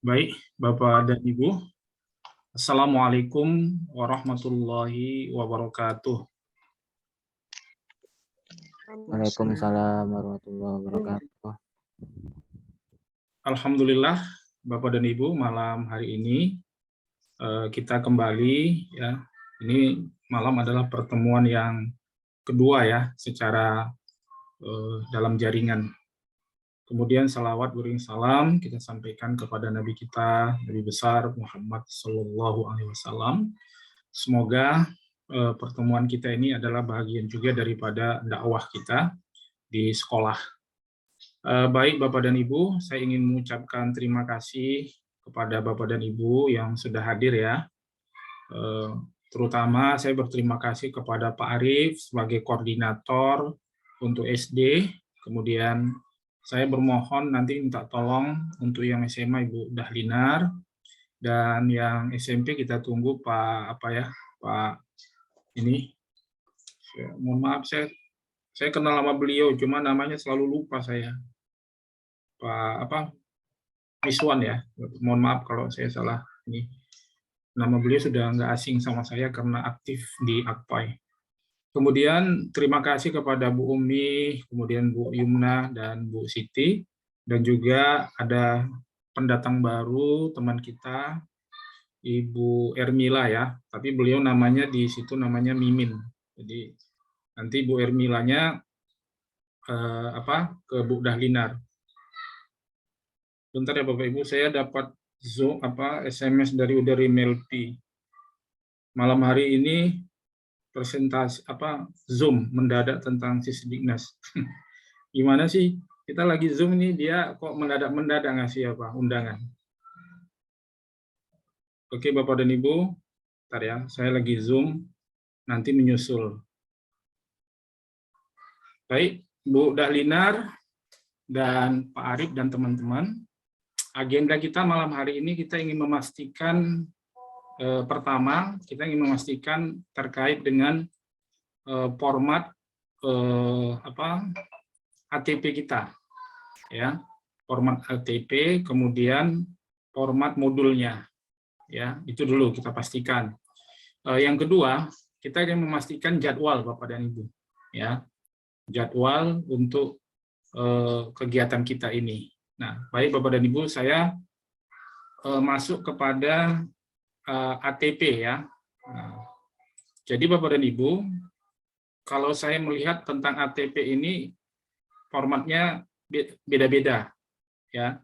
Baik, Bapak dan Ibu. Assalamualaikum warahmatullahi wabarakatuh. Waalaikumsalam warahmatullahi wabarakatuh. Alhamdulillah, Bapak dan Ibu, malam hari ini kita kembali ya. Ini malam adalah pertemuan yang kedua ya secara dalam jaringan. Kemudian salawat beriring salam kita sampaikan kepada Nabi kita, Nabi besar Muhammad Sallallahu Alaihi Wasallam. Semoga pertemuan kita ini adalah bagian juga daripada dakwah kita di sekolah. Baik Bapak dan Ibu, saya ingin mengucapkan terima kasih kepada Bapak dan Ibu yang sudah hadir ya. Terutama saya berterima kasih kepada Pak Arif sebagai koordinator untuk SD. Kemudian saya bermohon nanti minta tolong untuk yang SMA Ibu Dahlinar, dan yang SMP kita tunggu Pak ini. Mohon maaf saya kenal sama beliau, cuma namanya selalu lupa saya. Pak Miswan ya. Mohon maaf kalau saya salah ini. Nama beliau sudah nggak asing sama saya karena aktif di Akpai. Kemudian terima kasih kepada Bu Umi, kemudian Bu Yumna dan Bu Siti, dan juga ada pendatang baru teman kita Ibu Ermila ya, tapi beliau namanya di situ namanya Mimin. Jadi nanti Bu Ermilanya ke Bu Dahlinar. Bentar ya Bapak Ibu, saya dapat Zoom SMS dari Udari Melpi. Malam hari ini presentasi Zoom mendadak tentang Sisdiknas. Gimana sih? Kita lagi Zoom ini, dia kok mendadak ngasih undangan. Oke Bapak dan Ibu, bentar ya, saya lagi Zoom, nanti menyusul. Baik, Bu Dahlinar dan Pak Arif dan teman-teman, agenda kita malam hari ini kita ingin memastikan pertama kita ingin memastikan terkait dengan format ATP kita ya, format ATP, kemudian format modulnya ya, itu dulu kita pastikan. Yang kedua, kita ingin memastikan jadwal Bapak dan Ibu ya, jadwal untuk kegiatan kita ini. Nah, baik Bapak dan Ibu, saya masuk kepada ATP ya. Nah, jadi Bapak dan Ibu, kalau saya melihat tentang ATP ini formatnya beda-beda ya.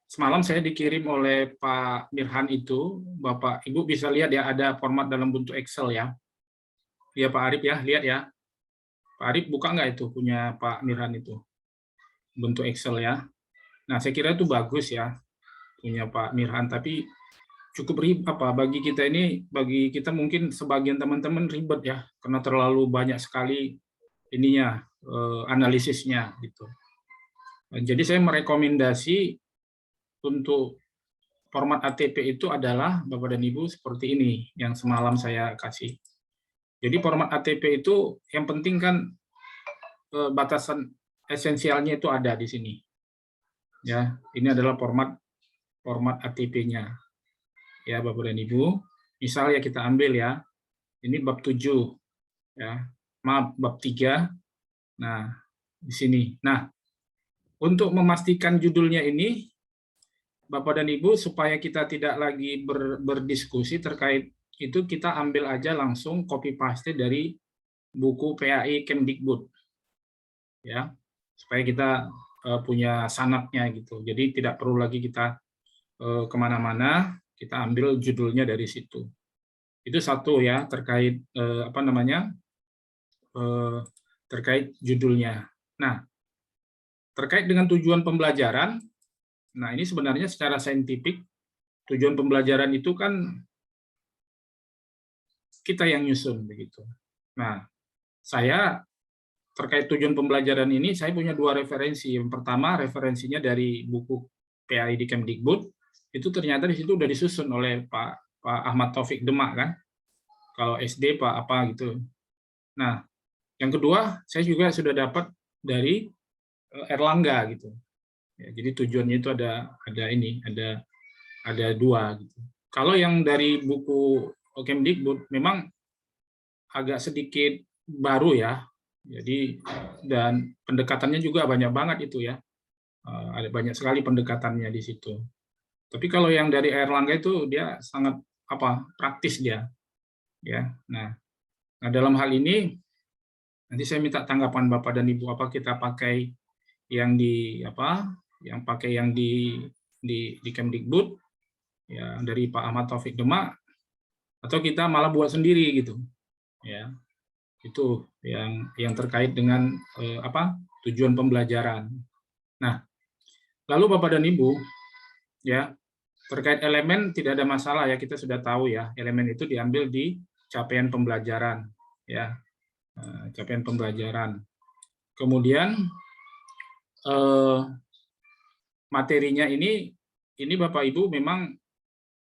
Semalam saya dikirim oleh Pak Mirhan itu, Bapak Ibu bisa lihat ya, ada format dalam bentuk Excel ya. Ya Pak Arif ya, lihat ya. Pak Arif buka nggak itu punya Pak Mirhan itu? Bentuk Excel ya. Nah, saya kira itu bagus ya punya Pak Mirhan, tapi cukup ribet bagi kita ini, bagi kita mungkin sebagian teman-teman ribet ya, karena terlalu banyak sekali ininya analisisnya gitu. Jadi saya merekomendasi untuk format ATP itu adalah Bapak dan Ibu seperti ini yang semalam saya kasih. Jadi format ATP itu yang penting kan batasan esensialnya itu ada di sini. Ya, ini adalah format ATP-nya. Ya, Bapak dan Ibu. Misal ya kita ambil ya. Ini bab 7 ya. Maaf, bab 3. Nah, di sini. Nah, untuk memastikan judulnya ini Bapak dan Ibu, supaya kita tidak lagi berdiskusi terkait itu, kita ambil aja langsung copy paste dari buku PAI Kemdikbud. Ya. Supaya kita punya sanadnya gitu. Jadi tidak perlu lagi kita kemana-mana, kita ambil judulnya dari situ. Itu satu ya, terkait terkait judulnya. Nah, terkait dengan tujuan pembelajaran, nah ini sebenarnya secara saintifik tujuan pembelajaran itu kan kita yang nyusun begitu. Nah, saya terkait tujuan pembelajaran ini saya punya 2 referensi. Yang pertama referensinya dari buku PAI di Kemdikbud, itu ternyata di situ udah disusun oleh Pak Ahmad Taufik Demak kan. Kalau SD Pak apa gitu. Nah, yang kedua saya juga sudah dapat dari Erlangga gitu. Ya, jadi tujuannya itu ada dua. Gitu. Kalau yang dari buku Kemdikbud memang agak sedikit baru ya. Jadi dan pendekatannya juga banyak banget itu ya. Ada banyak sekali pendekatannya di situ. Tapi kalau yang dari Airlangga itu dia sangat praktis dia. Ya. Nah, dalam hal ini nanti saya minta tanggapan Bapak dan Ibu, apa kita pakai yang di Kemdikbud ya dari Pak Ahmad Taufik Demak, atau kita malah buat sendiri gitu. Ya. Itu yang terkait dengan tujuan pembelajaran. Nah, lalu Bapak dan Ibu ya, terkait elemen tidak ada masalah ya, kita sudah tahu ya, elemen itu diambil di capaian pembelajaran ya. Capaian pembelajaran. Kemudian materinya ini Bapak Ibu memang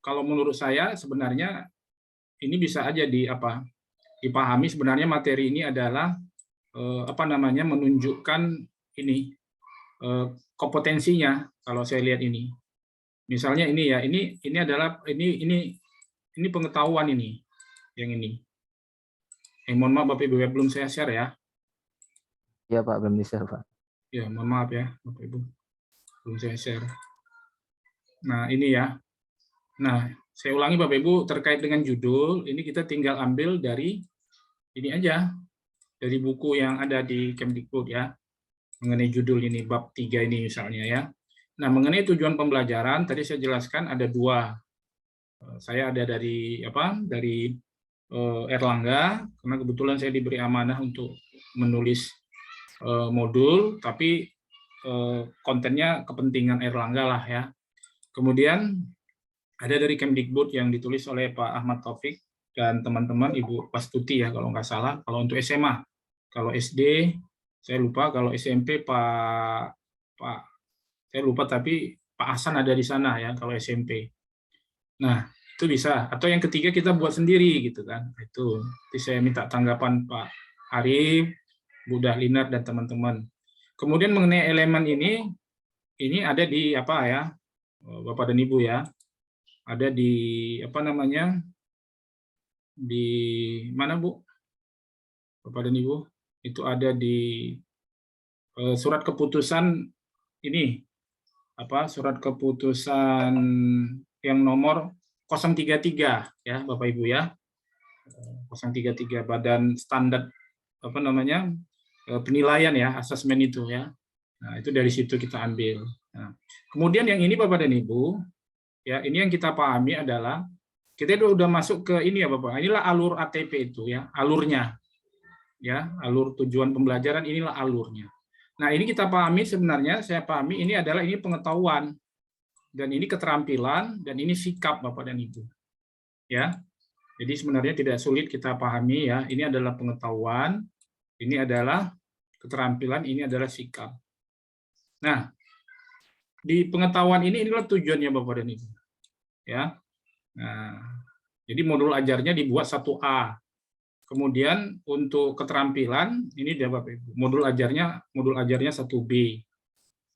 kalau menurut saya sebenarnya ini bisa aja dipahami sebenarnya materi ini adalah menunjukkan ini kompetensinya kalau saya lihat ini. Misalnya ini ya, ini adalah ini pengetahuan ini yang ini. Mohon maaf Bapak Ibu ya, belum saya share ya. Iya Pak, belum di-share Pak. Ya, mohon maaf ya Bapak Ibu. Belum saya share. Nah, ini ya. Nah, saya ulangi Bapak Ibu, terkait dengan judul, ini kita tinggal ambil dari ini aja, dari buku yang ada di Kemdikbud ya, mengenai judul ini, bab 3 ini misalnya ya. Nah, mengenai tujuan pembelajaran, tadi saya jelaskan ada dua. Saya ada dari Erlangga, karena kebetulan saya diberi amanah untuk menulis modul, tapi kontennya kepentingan Erlangga lah ya. Kemudian ada dari Kemdikbud yang ditulis oleh Pak Ahmad Taufik dan teman-teman, Ibu Pastuti ya kalau nggak salah. Kalau untuk SMA, kalau SD saya lupa, kalau SMP Pak saya lupa, tapi Pak Hasan ada di sana ya kalau SMP. Nah, itu bisa. Atau yang ketiga kita buat sendiri gitu kan. Itu. Jadi saya minta tanggapan Pak Arif, Bu Dahlinar dan teman-teman. Kemudian mengenai elemen ini ada di Bapak dan Ibu ya. Ada di di mana Bu? Bapak dan Ibu? Itu ada di surat keputusan ini. Surat keputusan yang nomor 033 ya Bapak Ibu ya. 033 Badan Standar penilaian ya, asesmen itu ya. Nah, itu dari situ kita ambil. Nah, kemudian yang ini Bapak dan Ibu, ya ini yang kita pahami adalah kita itu udah masuk ke ini ya Bapak. Inilah alur ATP itu ya, alurnya. Ya, alur tujuan pembelajaran inilah alurnya. Nah, ini kita pahami sebenarnya, saya pahami ini adalah pengetahuan dan ini keterampilan dan ini sikap Bapak dan Ibu. Ya. Jadi sebenarnya tidak sulit kita pahami ya. Ini adalah pengetahuan, ini adalah keterampilan, ini adalah sikap. Nah, di pengetahuan inilah tujuannya Bapak dan Ibu. Ya. Nah, jadi modul ajarnya dibuat 1A. Kemudian untuk keterampilan ini dia Bapak Ibu. Modul ajarnya 1B.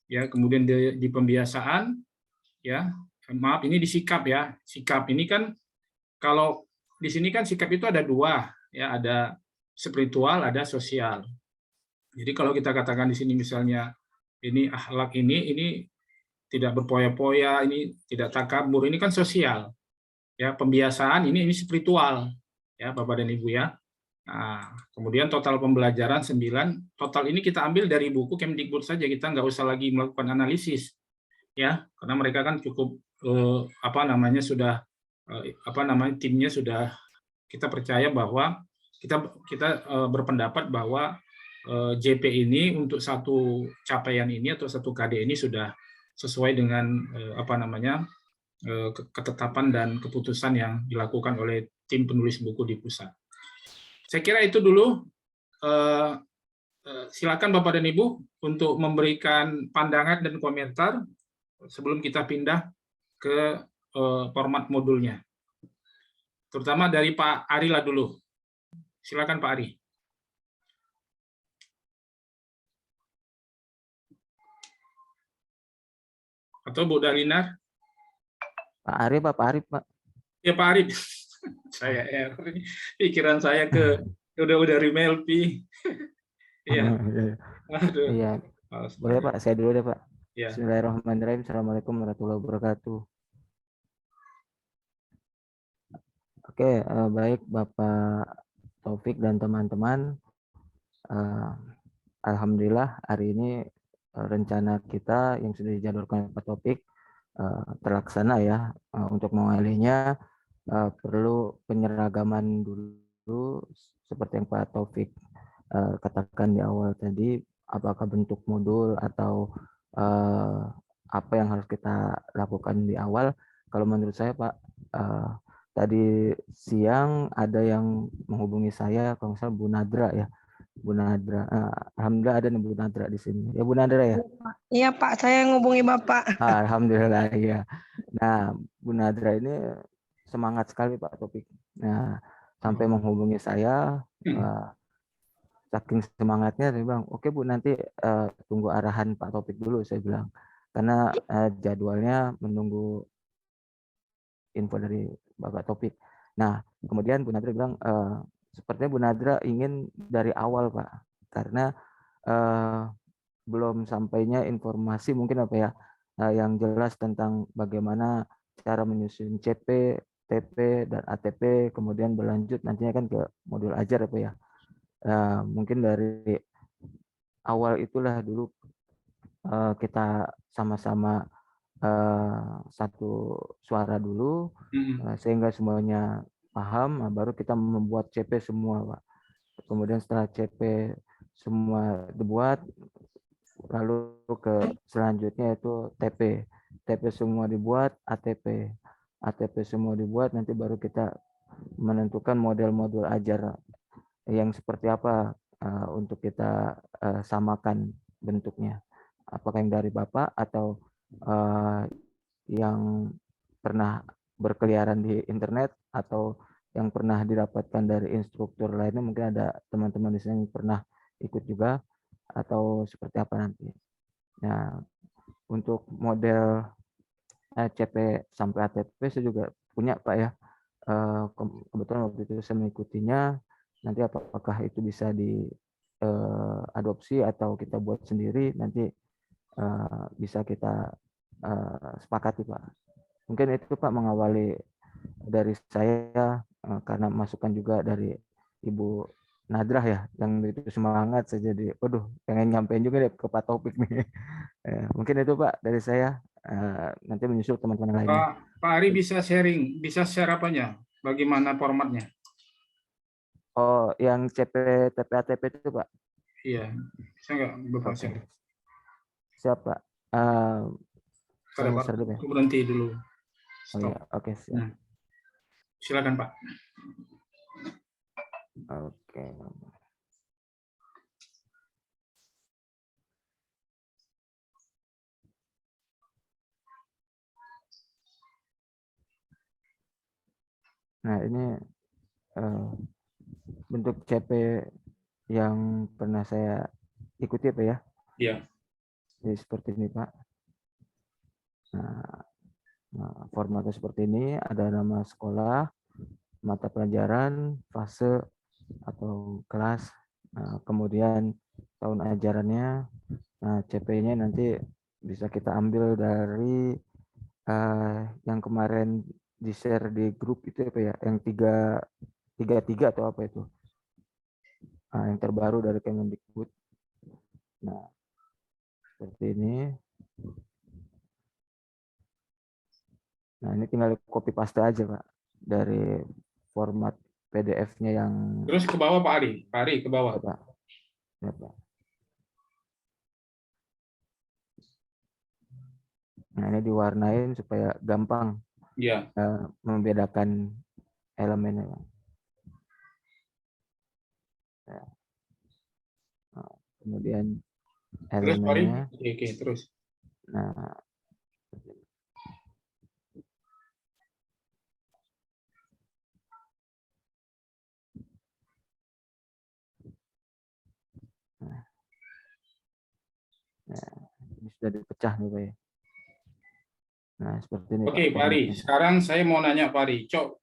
Ya, kemudian di pembiasaan ya. Maaf, ini di sikap ya. Sikap ini kan kalau di sini kan sikap itu ada dua ya, ada spiritual, ada sosial. Jadi kalau kita katakan di sini misalnya ini akhlak ini tidak berpoya-poya, ini tidak takabur, ini kan sosial. Ya, pembiasaan ini spiritual. Ya, Bapak dan Ibu ya. Nah, kemudian total pembelajaran 9, total ini kita ambil dari buku Kemdikbud saja, kita nggak usah lagi melakukan analisis. Ya, karena mereka kan cukup timnya sudah, kita percaya bahwa kita berpendapat bahwa JP ini untuk satu capaian ini atau satu KD ini sudah sesuai dengan ketetapan dan keputusan yang dilakukan oleh tim penulis buku di pusat. Saya kira itu dulu. Silakan Bapak dan Ibu untuk memberikan pandangan dan komentar sebelum kita pindah ke format modulnya. Terutama dari Pak Ari lah dulu. Silakan Pak Ari. Atau Bu Dalinar? Pak Arif, Pak Arif, Pak. Ya Pak Arif. Saya error ini. Pikiran saya udah Rimelpi. Iya. Aduh. Iya, boleh Astaga. Pak, saya dulu deh Pak. Ya. Bismillahirrahmanirrahim. Assalamualaikum warahmatullahi wabarakatuh. Oke, baik Bapak Taufik dan teman-teman. Alhamdulillah hari ini rencana kita yang sudah dijadwalkan Pak Taufik terlaksana ya. Untuk mengalinya perlu penyeragaman dulu seperti yang Pak Taufik katakan di awal tadi, apakah bentuk modul atau apa yang harus kita lakukan di awal. Kalau menurut saya Pak, tadi siang ada yang menghubungi saya, kalau nggak salah Bu Nadra ya, Bu Nadra. Alhamdulillah ada Bu Nadra di sini. Ya Bu Nadra ya. Iya Pak, saya ngubungi Bapak. Alhamdulillah ya. Nah, Bu Nadra ini semangat sekali Pak Topik. Nah, sampai menghubungi saya, saking semangatnya saya bilang, oke Bu, nanti tunggu arahan Pak Topik dulu, saya bilang. Karena jadwalnya menunggu info dari Bapak Topik. Nah, kemudian Bu Nadra bilang, sepertinya Bu Nadra ingin dari awal Pak, karena belum sampainya informasi mungkin apa ya, yang jelas tentang bagaimana cara menyusun CP, TP, dan ATP, kemudian berlanjut nantinya kan ke modul ajar apa ya. Mungkin dari awal itulah dulu kita sama-sama satu suara dulu, sehingga semuanya paham, baru kita membuat CP semua Pak. Kemudian setelah CP semua dibuat, lalu ke selanjutnya itu TP. TP semua dibuat, ATP. ATP semua dibuat, nanti baru kita menentukan model-modul ajar yang seperti apa untuk kita samakan bentuknya. Apakah yang dari Bapak atau yang pernah berkeliaran di internet atau yang pernah didapatkan dari instruktur lainnya, mungkin ada teman-teman di sini yang pernah ikut juga atau seperti apa nanti. Nah, untuk model CP sampai ATP saya juga punya Pak ya. Kebetulan waktu itu saya mengikutinya. Nanti apakah itu bisa diadopsi atau kita buat sendiri, nanti bisa kita sepakati Pak. Mungkin itu Pak mengawali dari saya, karena masukan juga dari Ibu Nadrah ya, yang itu semangat, saya jadi waduh pengen nyampein juga deh ke Pak Taufik nih. Mungkin itu Pak dari saya, nanti menyusul teman-teman lainnya. Pak Ari bisa sharing, bisa share apanya? Bagaimana formatnya? Oh, yang CP TP ATP itu Pak. Iya, bisa nggak Bapak Oke. share? Siapa? Saya share dulu ya. Aku berhenti dulu. Oh Stop. ya, oke siap. Nah, silakan Pak. Oke. Nah, ini bentuk CP yang pernah saya ikuti Pak ya. Iya. Jadi seperti ini Pak. Nah, formatnya seperti ini, ada nama sekolah, mata pelajaran, fase atau kelas, kemudian tahun ajarannya. Nah, CP-nya nanti bisa kita ambil dari yang kemarin di-share di grup itu apa ya, yang 333 atau apa itu. Yang terbaru dari Kemendikbud. Nah, seperti ini. Nah, ini tinggal copy paste aja, Pak, dari format PDF-nya yang Terus ke bawah Pak Ari. Pak Ari ke bawah. Pak. Ya, Pak. Nah, ini diwarnain supaya gampang Iya. membedakan elemennya. Ya. Nah, kemudian Terus Pak Ari. elemennya. Oke, terus. Nah, ini sudah dipecah nih Pak ya. Nah, seperti ini Pak Oke, Pak Ari. formatnya. Sekarang saya mau nanya Pak Ari.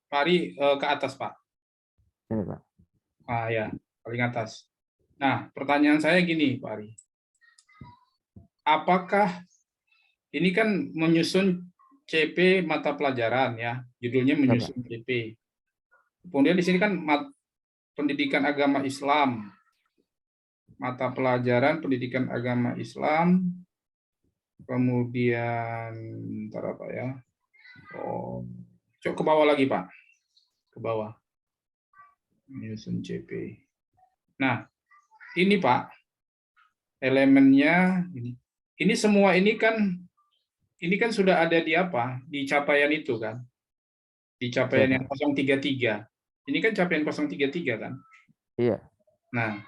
Pak Ari ke atas, Pak. Ini Pak. Ah ya, paling atas. Nah, pertanyaan saya gini, Pak Ari. Apakah ini kan menyusun CP mata pelajaran ya, judulnya Ya, Pak. menyusun CP. Kemudian di sini kan pendidikan agama Islam, mata pelajaran pendidikan agama Islam, kemudian ntar apa ya? Oh, coba ke bawah lagi Pak, ke bawah, menyusun CP. Nah, ini Pak, elemennya ini semua ini kan sudah ada di apa? Di capaian itu kan? Di Ya, capaian yang Pak. 033. Ini kan capaian 033 kan? Iya. Nah,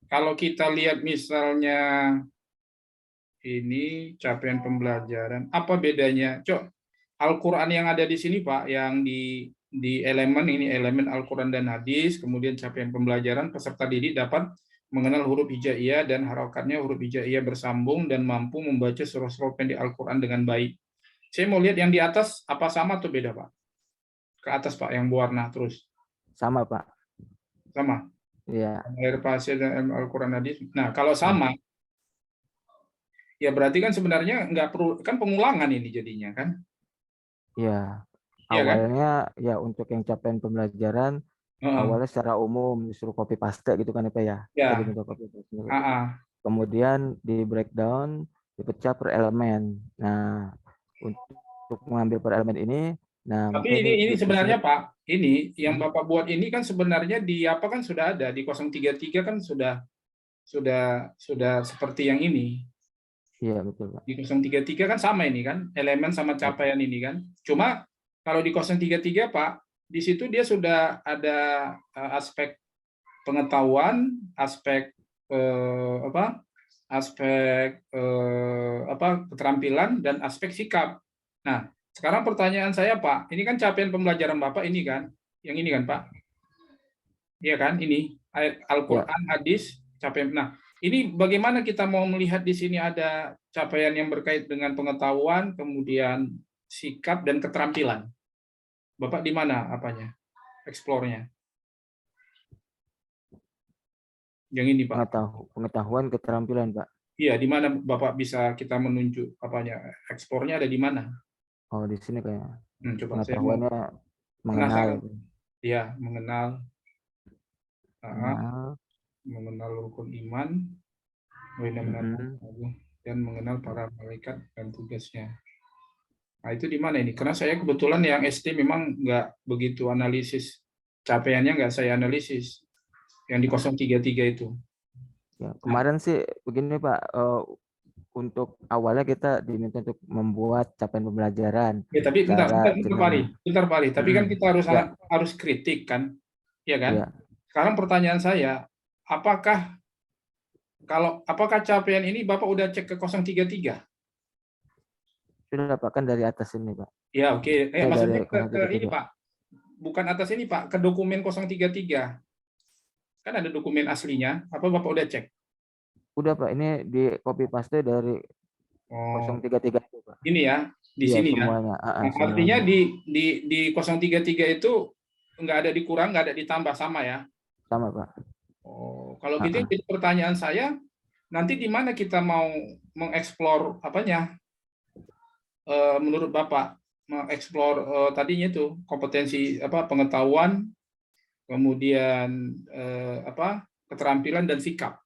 kalau kita lihat misalnya ini capaian pembelajaran, apa bedanya? Cok, Al-Quran yang ada di sini Pak, yang di elemen ini, elemen Al-Quran dan hadis, kemudian capaian pembelajaran, peserta didik dapat mengenal huruf hijaiyah dan harokatnya huruf hijaiyah bersambung dan mampu membaca surah-surah pendek Al-Quran dengan baik. Saya mau lihat yang di atas, apa sama atau beda Pak? Ke atas Pak, yang berwarna terus. Sama Pak. Sama? Iya. Air pasir dan Al-Quran hadis. Nah, kalau Ya. sama, ya berarti kan sebenarnya nggak perlu, kan pengulangan ini jadinya kan? Iya. Iya kan? Awalnya ya untuk yang capaian pembelajaran Heeh. awalnya secara umum disuruh copy paste gitu kan ya Pak ya. Kita Ya, diminta copy paste. Kemudian di breakdown, dipecah per elemen. Nah, untuk mengambil per elemen ini, nah tapi mungkin ini di sini, sebenarnya Pak, ini yang hmm, Bapak buat ini kan sebenarnya di apa kan sudah ada di 033 kan sudah seperti yang ini. iya betul Pak. Di 033 kan sama ini kan, elemen sama Ya, capaian ini kan. Cuma kalau di 033 Pak, di situ dia sudah ada aspek pengetahuan, aspek apa? Aspek keterampilan dan aspek sikap. Nah, sekarang pertanyaan saya Pak, ini kan capaian pembelajaran Bapak ini kan, yang ini kan Pak, iya kan, ini ya, Al-Quran, hadis, capaian. Nah, ini bagaimana kita mau melihat di sini ada capaian yang berkait dengan pengetahuan, kemudian sikap dan keterampilan. Bapak di mana apanya, eksplornya? Yang ini Pak. pengetahuan keterampilan Pak. Iya, di mana Bapak bisa kita menunjuk apanya? Ekspornya ada di mana? Oh di sini kayak Coba saya mau pengetahuannya mengenal, penasaran. Ya, mengenal mengenal, mengenal rukun iman, mm-mm. dan mengenal para malaikat dan tugasnya. Nah, itu di mana ini? Karena saya kebetulan yang SD memang nggak begitu analisis. Capaiannya nggak saya analisis. Yang di 033 itu. Ya, Nah, kemarin sih begini Pak, untuk awalnya kita diminta untuk membuat capaian pembelajaran ya, tapi bentar, secara bentar, bentar, Pak Ari. jenama. Bentar, Pak Ari. Tapi kan Mm-mm. kita Ya, harus kritik kan, ya kan? ya, Sekarang pertanyaan saya, apakah capaian ini Bapak udah cek ke 033? sudah Pak kan dari atas ini Pak. Ya, oke. Saya dari Maksudnya ke ini 033. Pak, bukan atas ini Pak, ke dokumen 033. Kan ada dokumen aslinya, apa Bapak udah cek? Udah Pak, ini di copy paste dari Oh, 033 itu Pak. ini ya, di Iya sini ya. semuanya, Nah, artinya semuanya. di 033 itu nggak ada dikurang, nggak ada ditambah, sama ya. Sama Pak. Oh, kalau gitu jadi pertanyaan saya, nanti di mana kita mau mengeksplor apanya? Menurut Bapak, mengeksplor tadinya itu kompetensi apa pengetahuan, kemudian keterampilan dan sikap.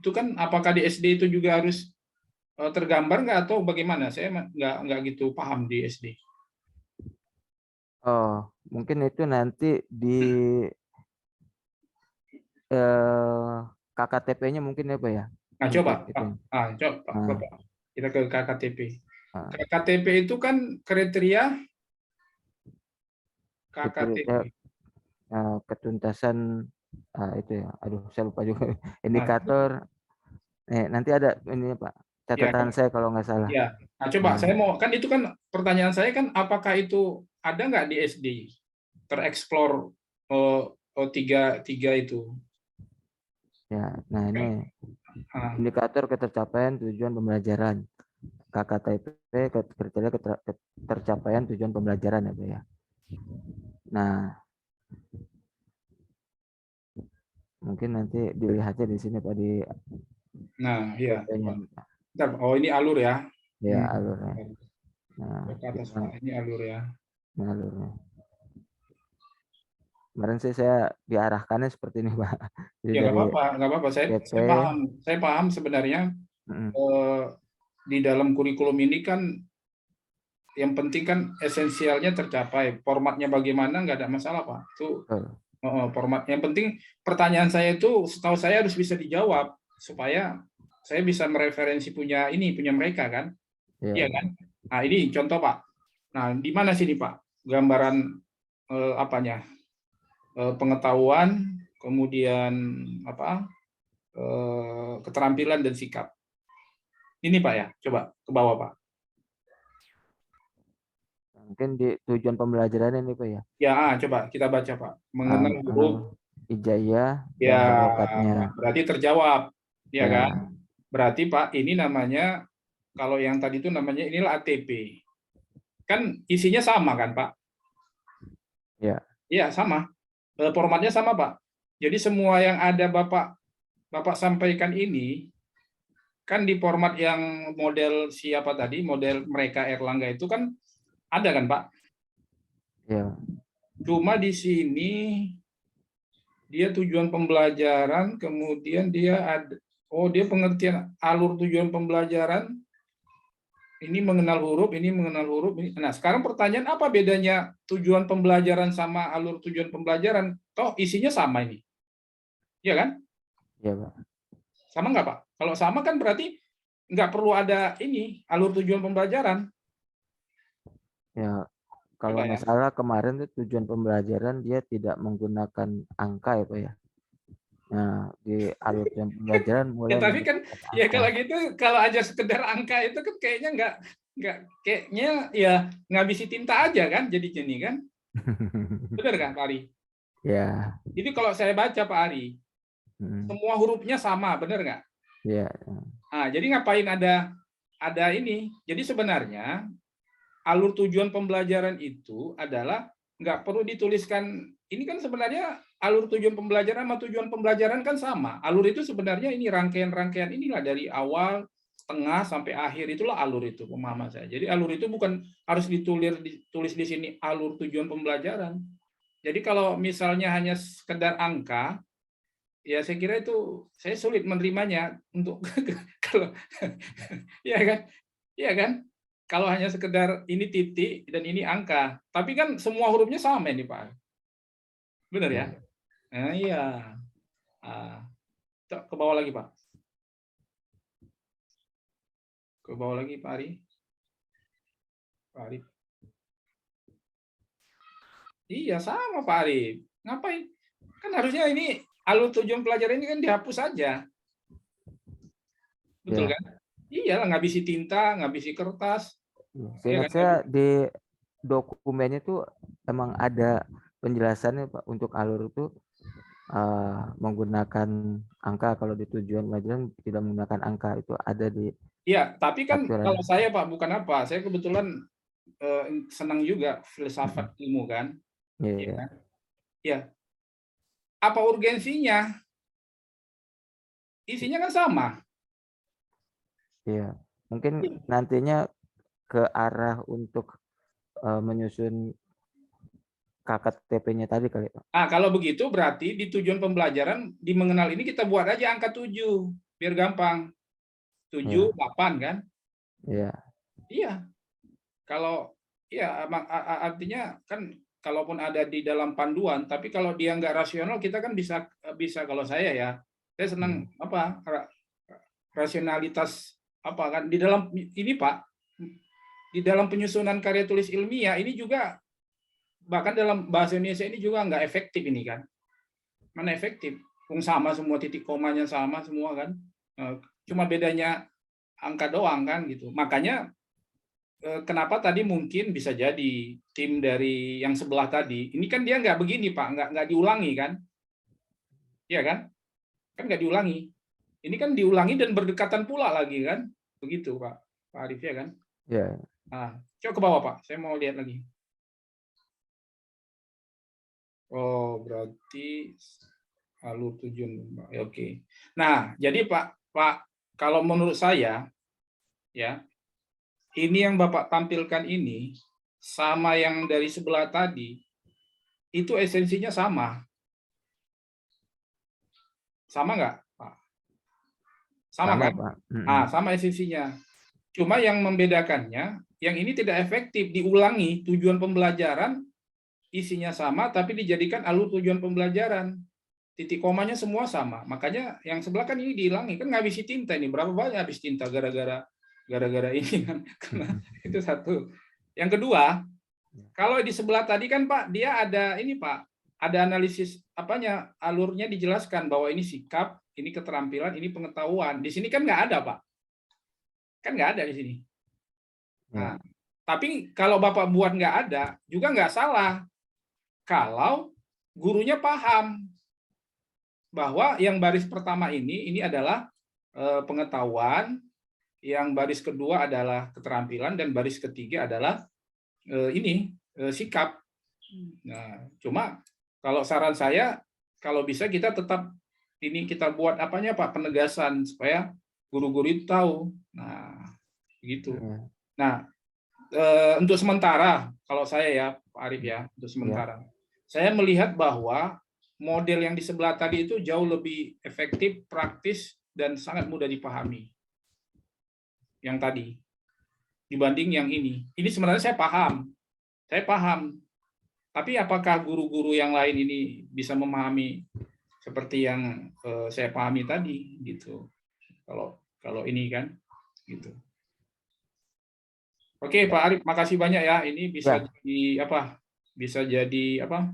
Itu kan apakah di SD itu juga harus tergambar nggak atau bagaimana? Saya nggak gitu paham di SD. Oh, mungkin itu nanti di KKTP-nya mungkin ya Pak ya, Nah, coba untuk Pak. itu. Coba Pak, Nah, Bapak. Kita ke KKTP. nah, KKTP itu kan kriteria itu KKTP. ketuntasan itu ya. Aduh, saya lupa juga. Nah, Indikator. Nanti ada ini Pak, ya, catatan saya kalau nggak salah. ya. Nah, coba Nah, saya mau kan itu kan pertanyaan saya kan apakah itu ada nggak di SD tereksplor tiga itu? Ya, nah ini Ah, indikator ketercapaian tujuan pembelajaran. KKTP kriteria ketercapaian tujuan pembelajaran ya, Pak ya. Nah, mungkin nanti dilihatnya di sini Pak di nah, iya. PP-nya. Bentar, oh, ini alur ya. Ya, alurnya. Nah, Ke atas, gimana Pak. Ini alur ya. alurnya? Kemarin sih saya diarahkannya seperti ini, Pak. Jadi Ya, nggak dari apa-apa, nggak apa-apa. PP, Saya paham sebenarnya mm, di dalam kurikulum ini kan yang penting kan esensialnya tercapai. Formatnya bagaimana nggak ada masalah, Pak. Itu betul. format. Yang penting pertanyaan saya itu setahu saya harus bisa dijawab supaya saya bisa mereferensi punya mereka kan. Ya, Iya ya. kan? Nah, ini contoh, Pak. Nah, di mana sini, Pak? Gambaran apanya? Pengetahuan, kemudian apa? Keterampilan dan sikap. Ini, Pak ya. Coba ke bawah, Pak. Mungkin di tujuan pembelajaran ini, Pak ya. Ya, coba kita baca, Pak. Mengenal huruf. Ijazah Ya, dan harokatnya. berarti terjawab. Ya kan? Ya, Berarti, Pak, ini namanya, kalau yang tadi itu namanya inilah ATP. Kan isinya sama kan, Pak? ya, Iya, sama. Formatnya sama, Pak. Jadi semua yang ada Bapak sampaikan ini kan di format yang model siapa tadi, model mereka Erlangga itu kan ada kan, Pak? ya, Cuma di sini dia tujuan pembelajaran, kemudian dia ada, dia pengertian alur tujuan pembelajaran, ini mengenal huruf, ini mengenal huruf. Ini. Nah, sekarang pertanyaan apa bedanya tujuan pembelajaran sama alur tujuan pembelajaran? Toh isinya sama ini. Iya kan? ya, Pak. Sama nggak, Pak? Kalau sama kan berarti nggak perlu ada ini, alur tujuan pembelajaran. Ya, Ya, kalau Pak nggak ya? salah kemarin tuh tujuan pembelajaran dia tidak menggunakan angka ya, Pak ya. Nah, di alur tujuan pembelajaran Ya, mulai tapi kan menggunakan ya angka. kalau gitu, kalau aja sekedar angka itu kan kayaknya nggak kayaknya ya ngabisi tinta aja kan jadinya nih kan. Benar kan, Pak Ari? Ya, Jadi kalau saya baca, Pak Ari, mm, semua hurufnya sama, benar nggak? ya, Nah, jadi ngapain ada ini? Jadi sebenarnya alur tujuan pembelajaran itu adalah nggak perlu dituliskan. Ini kan sebenarnya alur tujuan pembelajaran sama tujuan pembelajaran kan sama. Alur itu sebenarnya ini rangkaian-rangkaian inilah dari awal, tengah sampai akhir, itulah alur itu pemahaman saya. Jadi alur itu bukan harus ditulis di sini alur tujuan pembelajaran. Jadi kalau misalnya hanya sekedar angka, ya saya kira itu saya sulit menerimanya untuk kalau ya kan, ya kan. Kalau hanya sekedar ini titik dan ini angka, tapi kan semua hurufnya sama ini, Pak. Benar ya? ya. Nah, iya. Ke bawah lagi, Pak. Ke bawah lagi, Pak Ari. Pak Ari. Iya, sama, Pak Ari. Ngapain? Kan harusnya ini alur tujuan pelajaran ini kan dihapus saja. Betul Ya. kan? Iyalah, ngabisi tinta, ngabisi kertas. Ya Seingat kan? saya di dokumennya tuh emang ada penjelasannya Pak untuk alur itu menggunakan angka, kalau di tujuan pelajaran tidak menggunakan angka, itu ada di Iya, tapi kan aturan. kalau saya, Pak, bukan apa, saya kebetulan senang juga filsafat ilmu kan. Iya, Ya, iya. kan? Ya, apa urgensinya? Isinya kan sama. Iya. Mungkin nantinya ke arah untuk menyusun KKTP-nya tadi kali Pak. Nah, kalau begitu berarti di tujuan pembelajaran di mengenal ini kita buat aja angka 7 biar gampang. 7, Iya, 8 kan? iya, Iya. Kalau iya artinya kan kalaupun ada di dalam panduan, tapi kalau dia nggak rasional kita kan bisa bisa kalau saya ya, saya senang apa rasionalitas apa kan di dalam ini, Pak, di dalam penyusunan karya tulis ilmiah ini juga bahkan dalam bahasa Indonesia ini juga nggak efektif ini kan. Mana efektif? Sama semua titik komanya sama semua kan. Cuma bedanya angka doang kan gitu. Makanya kenapa tadi mungkin bisa jadi tim dari yang sebelah tadi. Ini kan dia nggak begini, Pak, nggak diulangi kan. Iya kan? Kan nggak diulangi. Ini kan diulangi dan berdekatan pula lagi kan? Begitu Pak Arif ya kan? Ya. Nah, coba ke bawah Pak, saya mau lihat lagi. Oh, berarti alur tujuan. Oke. Nah, jadi Pak, kalau menurut saya ya, ini yang Bapak tampilkan ini sama yang dari sebelah tadi itu esensinya sama. Sama nggak, Pak? Sama kan? Pak. Ah, sama esensinya. Cuma yang membedakannya, yang ini tidak efektif diulangi, tujuan pembelajaran isinya sama tapi dijadikan alur tujuan pembelajaran. Titik komanya semua sama. Makanya yang sebelah kan ini dihilangi, kan ngabisin tinta ini. Berapa banyak habis tinta gara-gara ini kan. Karena itu satu. Yang kedua, kalau di sebelah tadi kan Pak, dia ada ini Pak, ada analisis apanya, alurnya dijelaskan bahwa ini sikap, ini keterampilan, ini pengetahuan. Di sini kan nggak ada Pak. Kan nggak ada di sini. Nah, tapi kalau Bapak buat nggak ada, juga nggak salah. Kalau gurunya paham bahwa yang baris pertama ini adalah pengetahuan, yang baris kedua adalah keterampilan, dan baris ketiga adalah sikap. Nah, cuma kalau saran saya, kalau bisa kita tetap ini kita buat apanya Pak, penegasan supaya guru-guru itu tahu. Nah, gitu. Nah, untuk sementara, kalau saya ya Pak Arif ya, untuk sementara, saya melihat bahwa model yang di sebelah tadi itu jauh lebih efektif, praktis, dan sangat mudah dipahami. Yang tadi dibanding yang ini. Ini sebenarnya saya paham. Tapi apakah guru-guru yang lain ini bisa memahami seperti yang saya pahami tadi gitu. Kalau ini kan gitu. Oke, Pak Arif, makasih banyak ya. Ini bisa jadi apa? Bisa jadi apa?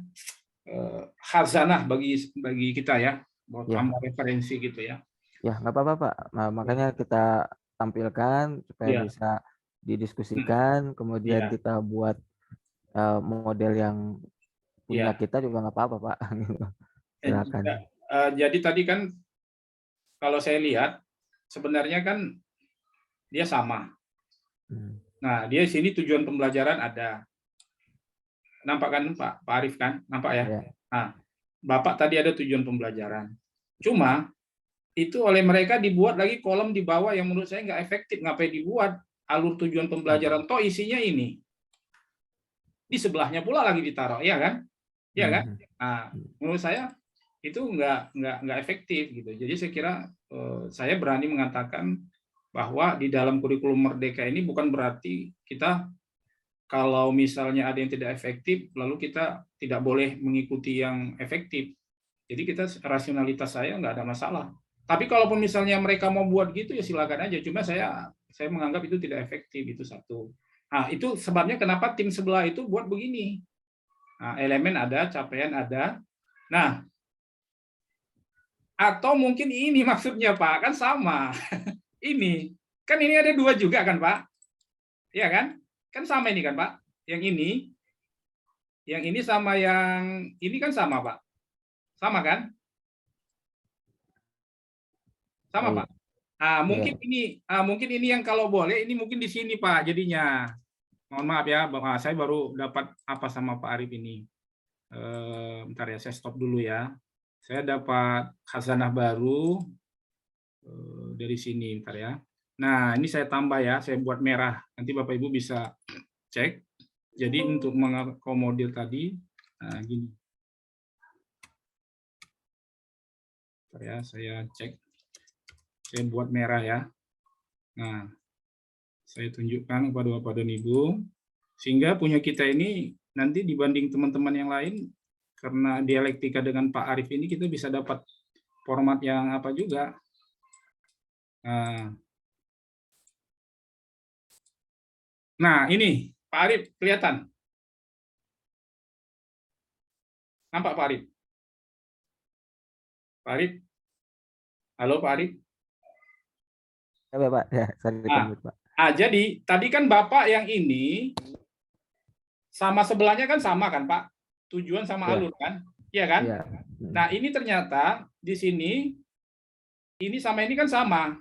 Khazanah bagi kita ya. Buat tambah referensi gitu ya. Ya, nggak apa-apa Pak. Nah, makanya kita tampilkan supaya bisa didiskusikan, kemudian kita buat model yang punya kita juga nggak apa-apa Pak. Silakan. Jadi tadi kan kalau saya lihat sebenarnya kan dia sama. Nah, dia sini tujuan pembelajaran ada. Nampak kan Pak Arif kan? Nampak ya? Nah, Bapak tadi ada tujuan pembelajaran. Cuma itu oleh mereka dibuat lagi kolom di bawah yang menurut saya nggak efektif. Ngapain dibuat alur tujuan pembelajaran? Toh isinya ini. Di sebelahnya pula lagi ditaruh, ya kan? Ya kan? Nah, menurut saya itu nggak efektif gitu. Jadi saya kira saya berani mengatakan bahwa di dalam kurikulum Merdeka ini bukan berarti kita kalau misalnya ada yang tidak efektif, lalu kita tidak boleh mengikuti yang efektif. Jadi kita rasionalitas saya nggak ada masalah. Tapi kalaupun misalnya mereka mau buat gitu ya silakan aja. Cuma saya menganggap itu tidak efektif, itu satu. Nah, itu sebabnya kenapa tim sebelah itu buat begini. Nah, elemen ada, capaian ada. Nah, atau mungkin ini maksudnya Pak, kan sama. Ini kan ini ada dua juga kan Pak, ya kan sama ini kan Pak, yang ini sama yang ini kan sama Pak, sama kan, sama Pak. Nah, mungkin ini yang kalau boleh ini mungkin di sini Pak jadinya. Mohon maaf ya, saya baru dapat apa sama Pak Arif ini. Bentar ya, saya stop dulu ya. Saya dapat khazanah baru dari sini, bentar ya. Nah, ini saya tambah ya, saya buat merah. Nanti Bapak Ibu bisa cek. Jadi untuk mengakomodir tadi, nah gini. Bentar ya, saya cek. Saya buat merah ya. Nah, saya tunjukkan kepada Bapak dan Ibu. Sehingga punya kita ini nanti dibanding teman-teman yang lain, karena dialektika dengan Pak Arif ini, kita bisa dapat format yang apa juga. Nah, ini Pak Arif kelihatan. Nampak Pak Arif? Pak Arif? Halo Pak Arif? Ya Pak, ya, Pak. Jadi tadi kan Bapak yang ini sama sebelahnya kan sama kan Pak? Tujuan sama alur kan? Iya kan? Nah, ini ternyata di sini ini sama ini kan sama.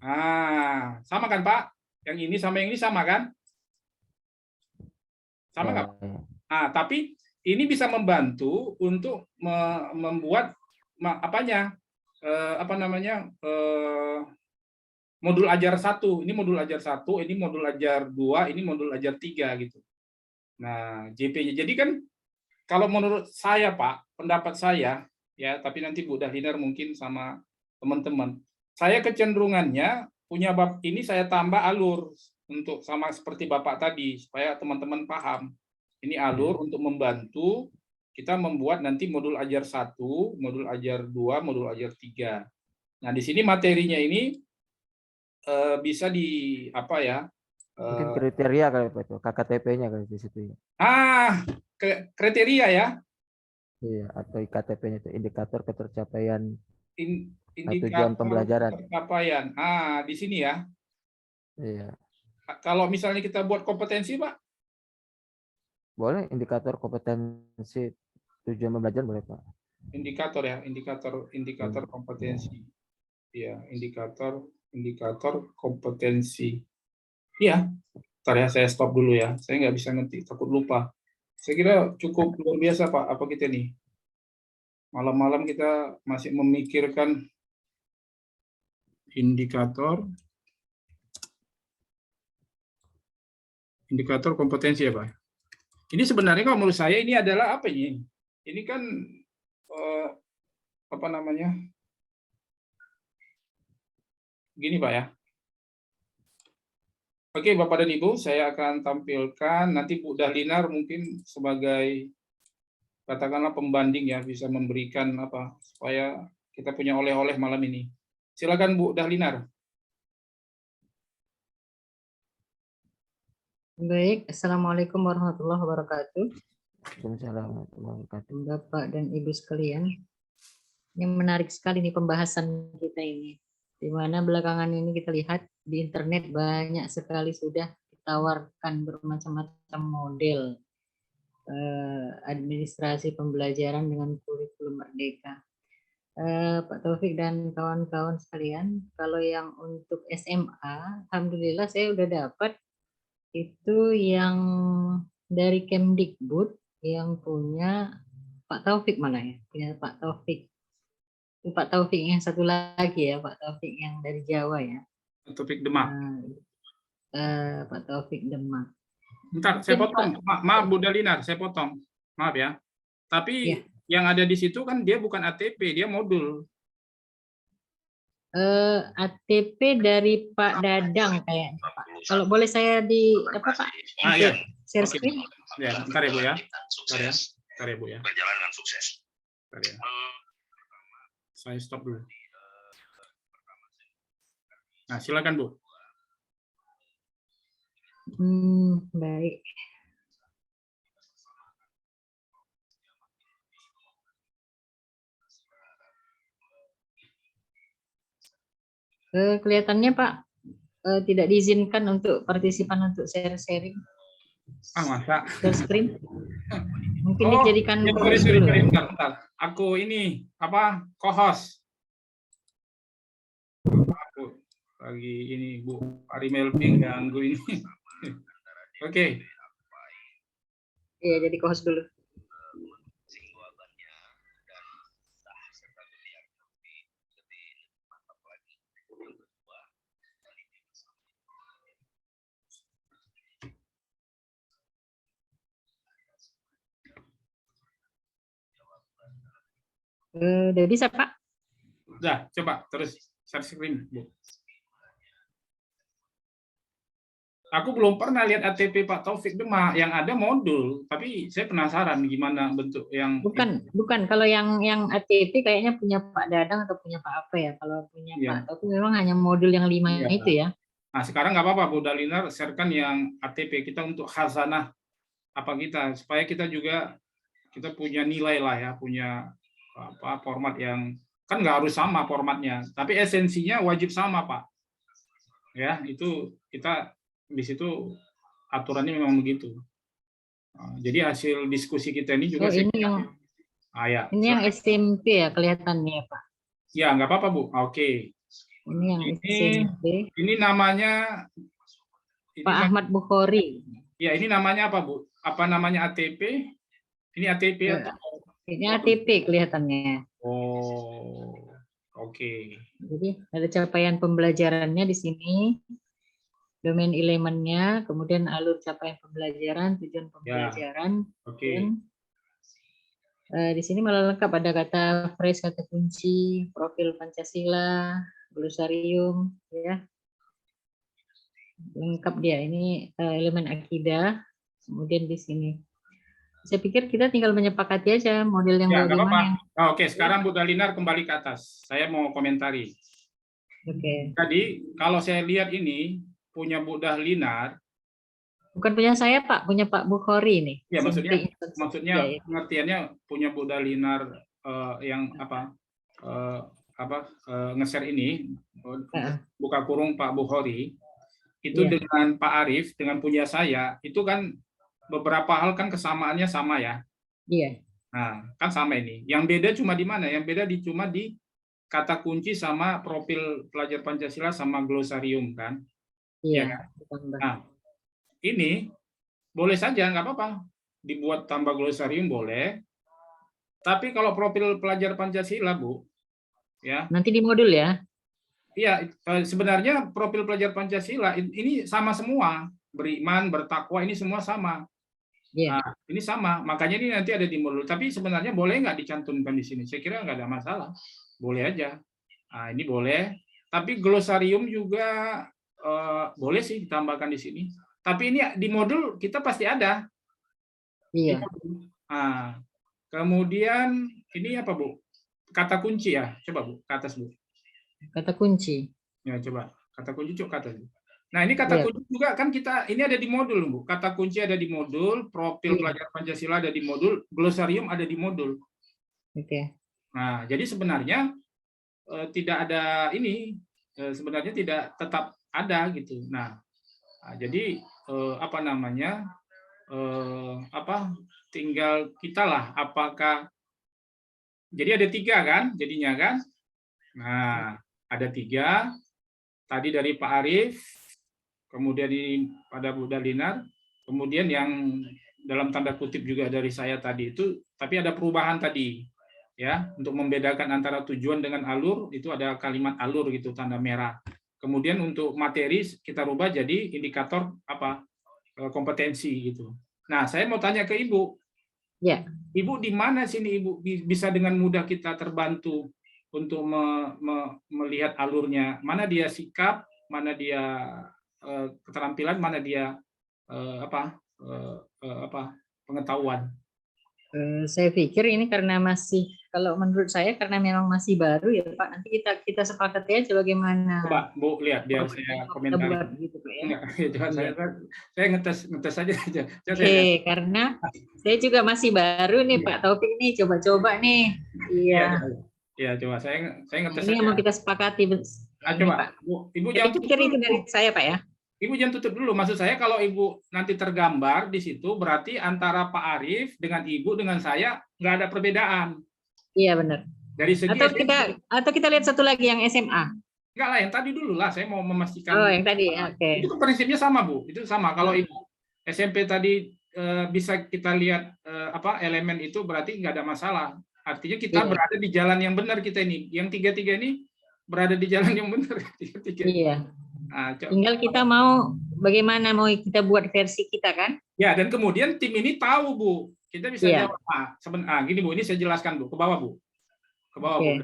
Ah, sama kan Pak? Yang ini sama yang ini sama kan? Sama nggak? Pak? Ya. Nah, tapi ini bisa membantu untuk membuat apanya? Apa namanya? Modul ajar 1. Ini modul ajar 1, ini modul ajar 2, ini modul ajar 3 gitu. Nah, JP-nya. Jadi kan kalau menurut saya Pak, pendapat saya ya, tapi nanti Bu Dahlinar mungkin sama teman-teman. Saya kecenderungannya punya bab ini saya tambah alur untuk sama seperti Bapak tadi supaya teman-teman paham. Ini alur untuk membantu kita membuat nanti modul ajar 1, modul ajar 2, modul ajar 3. Nah, di sini materinya ini bisa di apa ya? Mungkin kriteria kali Pak itu, KKTP-nya kali di situ ya. Kriteria ya. Iya, atau IKTP-nya itu indikator ketercapaian Indikator tujuan pembelajaran. Pencapaian. Di sini ya. Iya. Kalau misalnya kita buat kompetensi, Pak? Boleh indikator kompetensi tujuan pembelajaran boleh, Pak. Indikator ya, indikator kompetensi. Iya, indikator kompetensi. Iya. Bentar ya, saya stop dulu ya. Saya nggak bisa ngetik, takut lupa. Saya kira cukup luar biasa, Pak. Apa kita nih? Malam-malam kita masih memikirkan indikator kompetensi ya, Pak. Ini sebenarnya kalau menurut saya ini adalah apa ini? Ini kan apa namanya? Gini, Pak ya. Oke, Bapak dan Ibu, saya akan tampilkan nanti Bu Dahlinar mungkin sebagai katakanlah pembanding ya, bisa memberikan apa supaya kita punya oleh-oleh malam ini. Silakan Bu Dahlinar. Baik, Assalamualaikum warahmatullahi wabarakatuh. Waalaikumsalam warahmatullahi wabarakatuh. Bapak dan Ibu sekalian, ini menarik sekali nih pembahasan kita ini. Di mana belakangan ini kita lihat di internet banyak sekali sudah ditawarkan bermacam-macam model administrasi pembelajaran dengan kurikulum merdeka. Pak Taufik dan kawan-kawan sekalian, kalau yang untuk SMA, alhamdulillah saya udah dapat itu yang dari Kemdikbud yang punya Pak Taufik mana ya? Punya Pak Taufik. Pak Taufik yang satu lagi ya, Pak Taufik yang dari Jawa ya. Taufik Demak. Pak Taufik Demak. Bentar, saya potong. Maaf Bu Dahlinar, saya potong. Maaf ya. Tapi yang ada di situ kan dia bukan ATP, dia modul. ATP dari Pak Dadang kayaknya, Pak. Kalau boleh saya di apa Pak? Iya. Share screen. Ya, bentar ya Bu ya. Bentar ya Bu ya. Berjalan dengan sukses. Bentar ya. Saya stop dulu. Nah, silakan Bu. Baik. Kelihatannya Pak tidak diizinkan untuk partisipan untuk sharing. Masa? Share screen. Mungkin dijadikan sorry, bentar. Aku ini apa? Co-host. Aku lagi ini Bu Ari Melvin ganggu ini. Oke. Iya, jadi co-host dulu. Udah bisa Pak? Udah, coba terus share screen Bu. Aku belum pernah lihat ATP Pak Taufik Demak, yang ada modul, tapi saya penasaran gimana bentuk yang bukan kalau yang ATP kayaknya punya Pak Dadang atau punya Pak apa ya? Kalau punya Pak Taufik memang hanya modul yang 5 itu ya. Nah, sekarang nggak apa-apa Bu Dahlinar sharekan yang ATP kita untuk khazanah apa kita supaya kita juga punya nilai lah ya, punya apa format yang kan nggak harus sama formatnya, tapi esensinya wajib sama Pak. Ya, itu kita di situ aturannya memang begitu. Jadi hasil diskusi kita ini juga ini yang SMP ya kelihatannya Pak. Ya, nggak apa-apa, Bu. Oke. Ini yang Ini SMP. ini namanya Pak Ahmad Bukhari. ya, ini namanya apa, Bu? Apa namanya ATP? Ini ATP atau Ini ATP kelihatannya. oh, oke. Jadi ada capaian pembelajarannya di sini, domain elemennya, kemudian alur capaian pembelajaran, tujuan pembelajaran, Oke. dan di sini malah lengkap ada kata phrase, kata kunci, profil Pancasila, glosarium, ya lengkap dia. Ini elemen akidah. Kemudian di sini, saya pikir kita tinggal menyepakati aja model yang Ya, nggak apa-apa. bagaimana. Oh, oke, sekarang Bu Dalinar kembali ke atas. Saya mau komentari. Oke. Tadi kalau saya lihat ini punya Bu Dalinar, Bukan punya saya, Pak, punya Pak Bukhari nih. ya maksudnya Ya, ya. pengertiannya punya Bu Dalinar yang nge-share ini buka kurung Pak Bukhari itu Iya. dengan Pak Arief dengan punya saya itu kan beberapa hal kan kesamaannya sama ya. Iya. Nah, kan sama ini. Yang beda cuma di mana? Yang beda cuma di kata kunci sama profil pelajar Pancasila sama glosarium kan. Iya. Ya kan? Nah, ini boleh saja nggak apa-apa dibuat tambah glosarium boleh. Tapi kalau profil pelajar Pancasila, Bu, ya. Nanti di modul ya. Iya, sebenarnya profil pelajar Pancasila ini sama semua, beriman, bertakwa ini semua sama. Iya. Nah, ini sama, makanya ini nanti ada di modul. Tapi sebenarnya boleh nggak dicantumkan di sini? Saya kira nggak ada masalah, boleh aja. Nah, ini boleh. Tapi glosarium juga boleh sih ditambahkan di sini. Tapi ini di modul kita pasti ada. Iya. Nah, kemudian ini apa, Bu? Kata kunci ya, coba Bu, ke atas Bu. Kata kunci. Ya, coba kata kunci ke atas. Nah, ini kata kunci juga kan kita ini ada di modul, Bu. Kata kunci ada di modul, profil pelajar Pancasila ada di modul, glosarium ada di modul. Oke. Nah, jadi sebenarnya tidak ada ini, sebenarnya tidak tetap ada gitu. Nah jadi apa namanya? Tinggal kita lah apakah jadi ada 3 kan jadinya kan. Nah, ada 3 tadi dari Pak Arief, kemudian pada Bu Dalinar, kemudian yang dalam tanda kutip juga dari saya tadi itu, tapi ada perubahan tadi ya untuk membedakan antara tujuan dengan alur itu ada kalimat alur gitu tanda merah. Kemudian untuk materi kita rubah jadi indikator kompetensi gitu. Nah, saya mau tanya ke Ibu. Ya. Ibu di mana sini Ibu bisa dengan mudah kita terbantu untuk melihat alurnya? Mana dia sikap, mana dia keterampilan, mana dia pengetahuan. Saya pikir ini karena masih, kalau menurut saya karena memang masih baru ya Pak. Nanti kita sepakati aja bagaimana. Coba Bu lihat biar saya komentari. Gitu, Pak, ya. Coba saya ngetes aja. Oke, karena saya juga masih baru nih Pak Taufik nih, coba-coba nih. Iya. Iya, coba saya ngetes ini aja. yang mau kita sepakati. Coba Bu, Ibu jangan tutup itu dari saya Pak ya. Ibu jangan tutup dulu. Maksud saya kalau Ibu nanti tergambar di situ berarti antara Pak Arief dengan Ibu dengan saya nggak ada perbedaan. Iya benar. Dari segi atau kita lihat satu lagi yang SMA. Enggak lah, yang tadi dulu lah. Saya mau memastikan. Oh, yang tadi. Oke. Itu prinsipnya sama, Bu. Itu sama. Kalau Ibu SMP tadi bisa kita lihat elemen itu berarti nggak ada masalah. Artinya kita berada di jalan yang benar kita ini. Yang 3-3 ini berada di jalan yang benar. Iya. Nah, tinggal kita mau bagaimana mau kita buat versi kita kan? Ya, dan kemudian tim ini tahu, Bu. Kita bisa jawab. Gini Bu, ini saya jelaskan Bu, ke bawah Bu. Ke bawah Bu.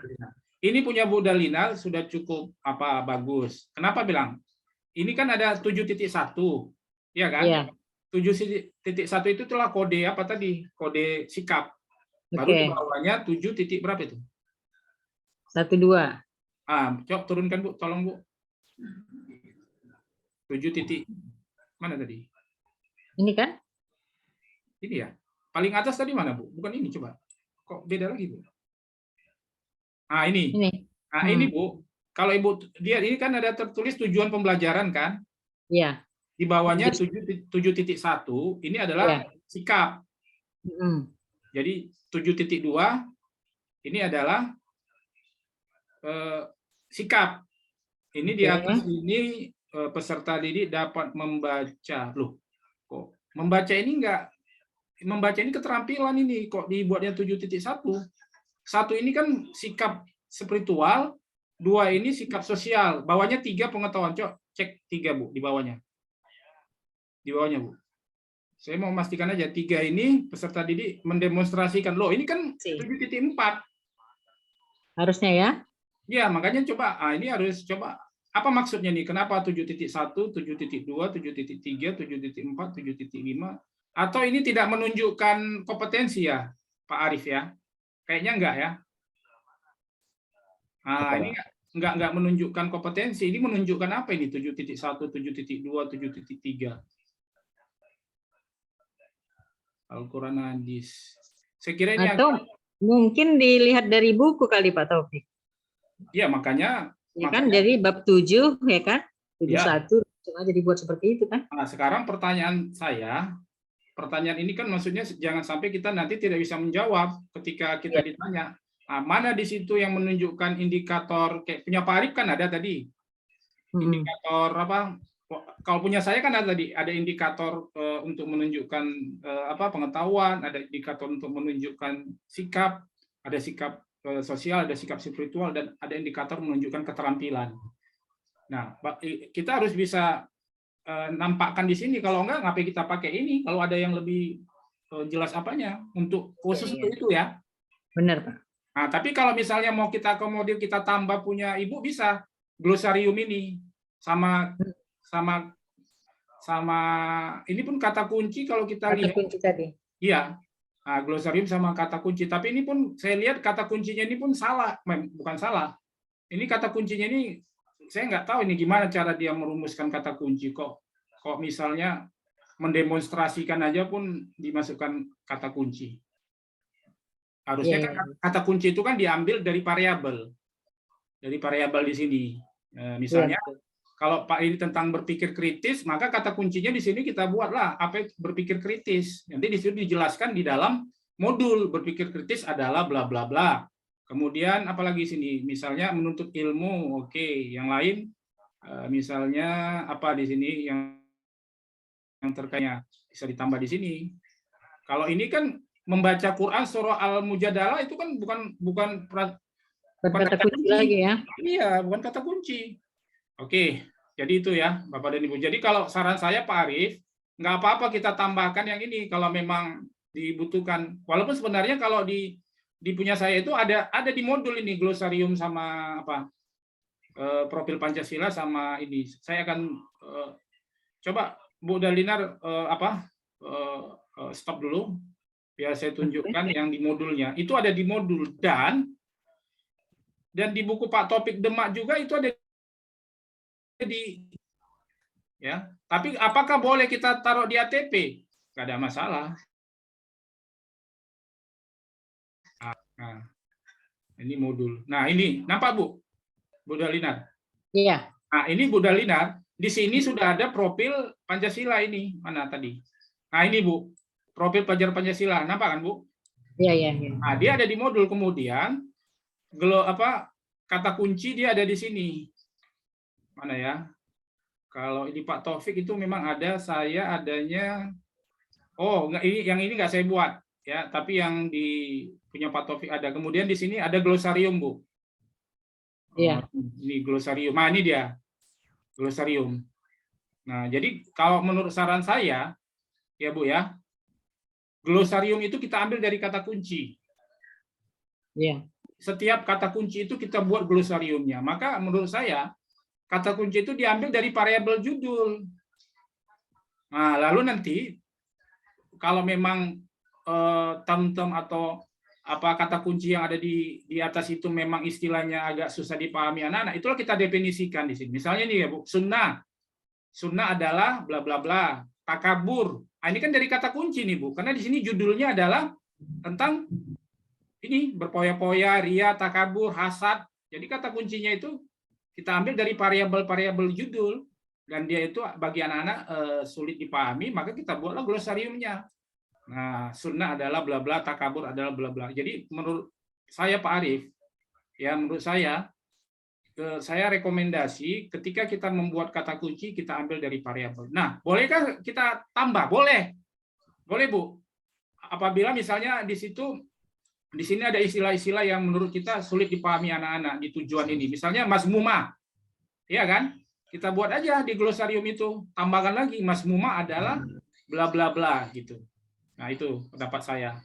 Ini punya Bu Dalina sudah cukup bagus. Kenapa bilang? Ini kan ada 7.1. Ya kan? Iya. 7.1 itu telah kode apa tadi? Kode sikap. Baru di bawahnya 7 titik berapa itu? 1-2. Coba turunkan Bu, tolong Bu. 7 titik mana tadi? Ini kan? Ini ya. Paling atas tadi mana Bu? Bukan ini coba. Kok beda lagi Bu? Ini. Ini Bu. Kalau Ibu dia ini kan ada tertulis tujuan pembelajaran kan? Iya. Di bawahnya 7.1 ini adalah sikap. Jadi 7.2 ini adalah sikap. Ini di Oke. atas ini peserta didik dapat membaca. Loh, kok membaca ini enggak, membaca ini keterampilan ini kok dibuatnya 7.1. Satu ini kan sikap spiritual, 2 ini sikap sosial, bawahnya 3 pengetahuan. Cek 3 Bu di bawahnya. Di bawahnya Bu. Saya mau memastikan aja 3 ini peserta didik mendemonstrasikan. Loh, ini kan 7.4. Harusnya ya. Ya, makanya coba, ini harus coba, apa maksudnya nih? Kenapa 7.1, 7.2, 7.3, 7.4, 7.5? Atau ini tidak menunjukkan kompetensi ya, Pak Arief ya? Kayaknya enggak ya? Nah, ini enggak menunjukkan kompetensi, ini menunjukkan apa ini? 7.1, 7.2, 7.3. Al-Quran hadis. Saya kira ini Atau mungkin dilihat dari buku kali Pak Taufik. ya makanya Ya kan, jadi bab 7 ya kan? 71 sengaja dibuat seperti itu kan? Nah, sekarang pertanyaan ini kan maksudnya jangan sampai kita nanti tidak bisa menjawab ketika kita ditanya. Nah, mana di situ yang menunjukkan indikator kayak punya Pak Arief kan ada tadi. Indikator apa? Kalau punya saya kan ada tadi, ada indikator untuk menunjukkan pengetahuan, ada indikator untuk menunjukkan sikap, ada sikap sosial, ada sikap spiritual, dan ada indikator menunjukkan keterampilan. Nah, kita harus bisa nampakkan di sini. Kalau enggak, ngapain kita pakai ini? Kalau ada yang lebih jelas apanya untuk khusus untuk itu ya. Benar Pak. Nah, tapi kalau misalnya mau kita akomodir, kita tambah punya Ibu bisa glosarium ini sama ini pun kata kunci kalau kita lihat. Kata kunci tadi. Iya. Nah, glosarium sama kata kunci. Tapi ini pun saya lihat kata kuncinya ini pun salah, bukan salah. Ini kata kuncinya ini saya nggak tahu ini gimana cara dia merumuskan kata kunci. Kok misalnya mendemonstrasikan aja pun dimasukkan kata kunci. Harusnya kan kata kunci itu kan diambil dari variabel. Dari variabel di sini. Misalnya kalau Pak ini tentang berpikir kritis, maka kata kuncinya di sini kita buatlah apa berpikir kritis. Nanti di sini dijelaskan di dalam modul berpikir kritis adalah bla bla bla. Kemudian apalagi sini, misalnya menuntut ilmu, oke. Yang lain, misalnya apa di sini yang terkaitnya bisa ditambah di sini. Kalau ini kan membaca Quran surah Al-Mujadalah itu kan bukan kata kunci lagi ya. Iya, bukan kata kunci. Oke, jadi itu ya Bapak dan Ibu. Jadi kalau saran saya Pak Arief, nggak apa-apa kita tambahkan yang ini kalau memang dibutuhkan. Walaupun sebenarnya kalau di punya saya itu ada di modul ini glosarium sama profil Pancasila sama ini. Saya akan coba Bu Dalinar stop dulu biar saya tunjukkan yang di modulnya. Itu ada di modul dan di buku Pak Taufik Demak juga itu ada ya. Tapi apakah boleh kita taruh di ATP? Nggak ada masalah. Nah, ini modul. Nah, ini nampak Bu Dalinar? Iya. Nah, ini Bu Dalinar, di sini sudah ada profil Pancasila ini. Mana tadi? Nah, ini Bu, profil pelajar Pancasila. Nampak kan, Bu? Iya. Nah, dia ada di modul. Kemudian kata kunci dia ada di sini. Mana ya? Kalau ini Pak Taufik itu memang ada, saya adanya. Oh, enggak, yang ini nggak saya buat ya, tapi yang di punya Pak Taufik ada. Kemudian di sini ada glosarium, Bu. Iya. Ini glosarium. Nah, ini dia. Glosarium. Nah, jadi kalau menurut saran saya, ya Bu ya, glosarium itu kita ambil dari kata kunci. Iya. Setiap kata kunci itu kita buat glosariumnya. Maka menurut saya, kata kunci itu diambil dari variabel judul. Nah, lalu nanti kalau memang term-term atau kata kunci yang ada di atas itu memang istilahnya agak susah dipahami anak-anak, itulah kita definisikan di sini. Misalnya nih ya Bu, sunnah. Sunnah adalah bla bla bla. Takabur. Nah, ini kan dari kata kunci nih Bu, karena di sini judulnya adalah tentang ini berpoya-poya, ria, takabur, hasad. Jadi kata kuncinya itu kita ambil dari variabel-variabel judul, dan dia itu bagi anak-anak sulit dipahami, maka kita buatlah glosariumnya. Nah, sunnah adalah bla bla, takabur adalah bla bla. Jadi menurut saya Pak Arief, ya menurut saya saya rekomendasi ketika kita membuat kata kunci kita ambil dari variabel. Nah, bolehkah kita tambah? Boleh. Boleh, Bu. Apabila misalnya di sini ada istilah-istilah yang menurut kita sulit dipahami anak-anak di tujuan ini. Misalnya masmuma. Ya kan? Kita buat aja di glosarium itu, tambahkan lagi masmuma adalah bla bla bla gitu. Nah, itu pendapat saya.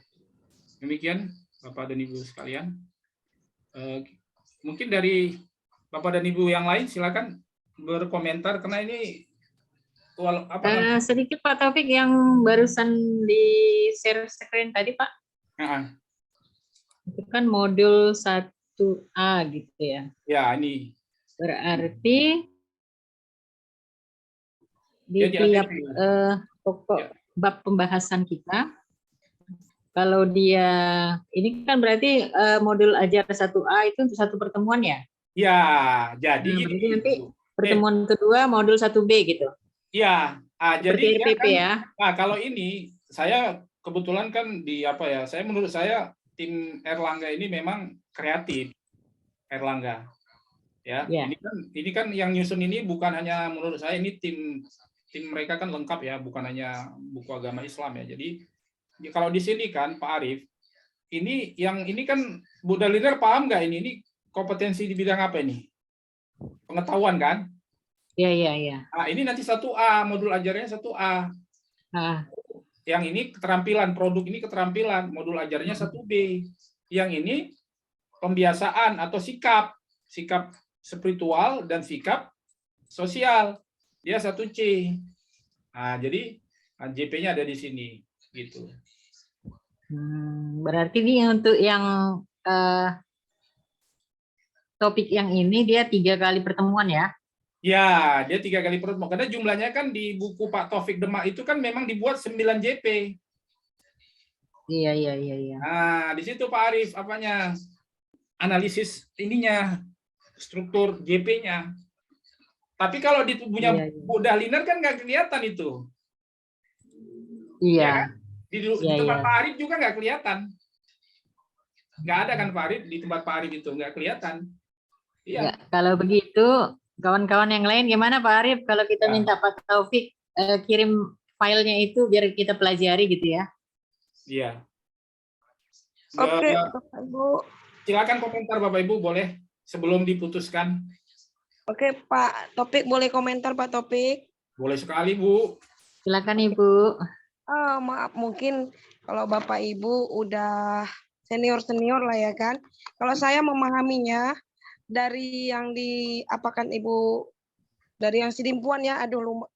Demikian Bapak dan Ibu sekalian. Mungkin dari Bapak dan Ibu yang lain silakan berkomentar karena ini sedikit Pak Taufik yang barusan di share screen tadi Pak. Itu kan modul 1A gitu ya. Ya, ini. Berarti di tiap pokok bab pembahasan kita, kalau dia, ini kan berarti modul ajar 1A itu untuk satu pertemuan ya? Ya, jadi berarti nanti pertemuan kedua modul 1B gitu? Iya, jadi RPP kan, ya? Nah, kalau ini, saya kebetulan kan menurut saya tim Erlangga ini memang kreatif, Erlangga. Ya, ini kan yang nyusun ini bukan hanya menurut saya, ini tim mereka kan lengkap ya, bukan hanya buku agama Islam ya. Jadi kalau di sini kan Pak Arief, ini kan Bu Daliner paham nggak ini kompetensi di bidang apa ini? Pengetahuan kan? Iya. Nah, ini nanti 1A, modul ajarnya 1A. Yang ini keterampilan, produk ini keterampilan, modul ajarnya 1B. Yang ini pembiasaan atau sikap spiritual dan sikap sosial. Dia 1C. Nah, jadi JP-nya ada di sini gitu. Berarti ini untuk yang topik yang ini dia 3 kali pertemuan ya? Ya, dia 3 kali pertemuan. Karena jumlahnya kan di buku Pak Taufik Demak itu kan memang dibuat 9 JP. Iya. Nah, di situ Pak Arief analisis ininya, struktur JP-nya. Tapi kalau di tubuhnya Bu Daliner kan nggak kelihatan itu. Iya. Ya kan? Di tempat Pak Arief juga nggak kelihatan. Nggak ada kan Pak Arief, di tempat Pak Arief itu nggak kelihatan. Iya. Kalau begitu, kawan-kawan yang lain gimana Pak Arief kalau kita minta Pak Taufik kirim filenya itu biar kita pelajari gitu ya? Iya. Oke, Bapak Ibu. Silakan komentar Bapak Ibu, boleh sebelum diputuskan. Oke, Pak Taufik boleh komentar Pak Taufik? Boleh sekali Bu. Silakan Ibu. Maaf, mungkin kalau Bapak Ibu udah senior lah ya kan. Kalau saya memahaminya dari yang diapakan Ibu, dari yang Sidimpuan ya,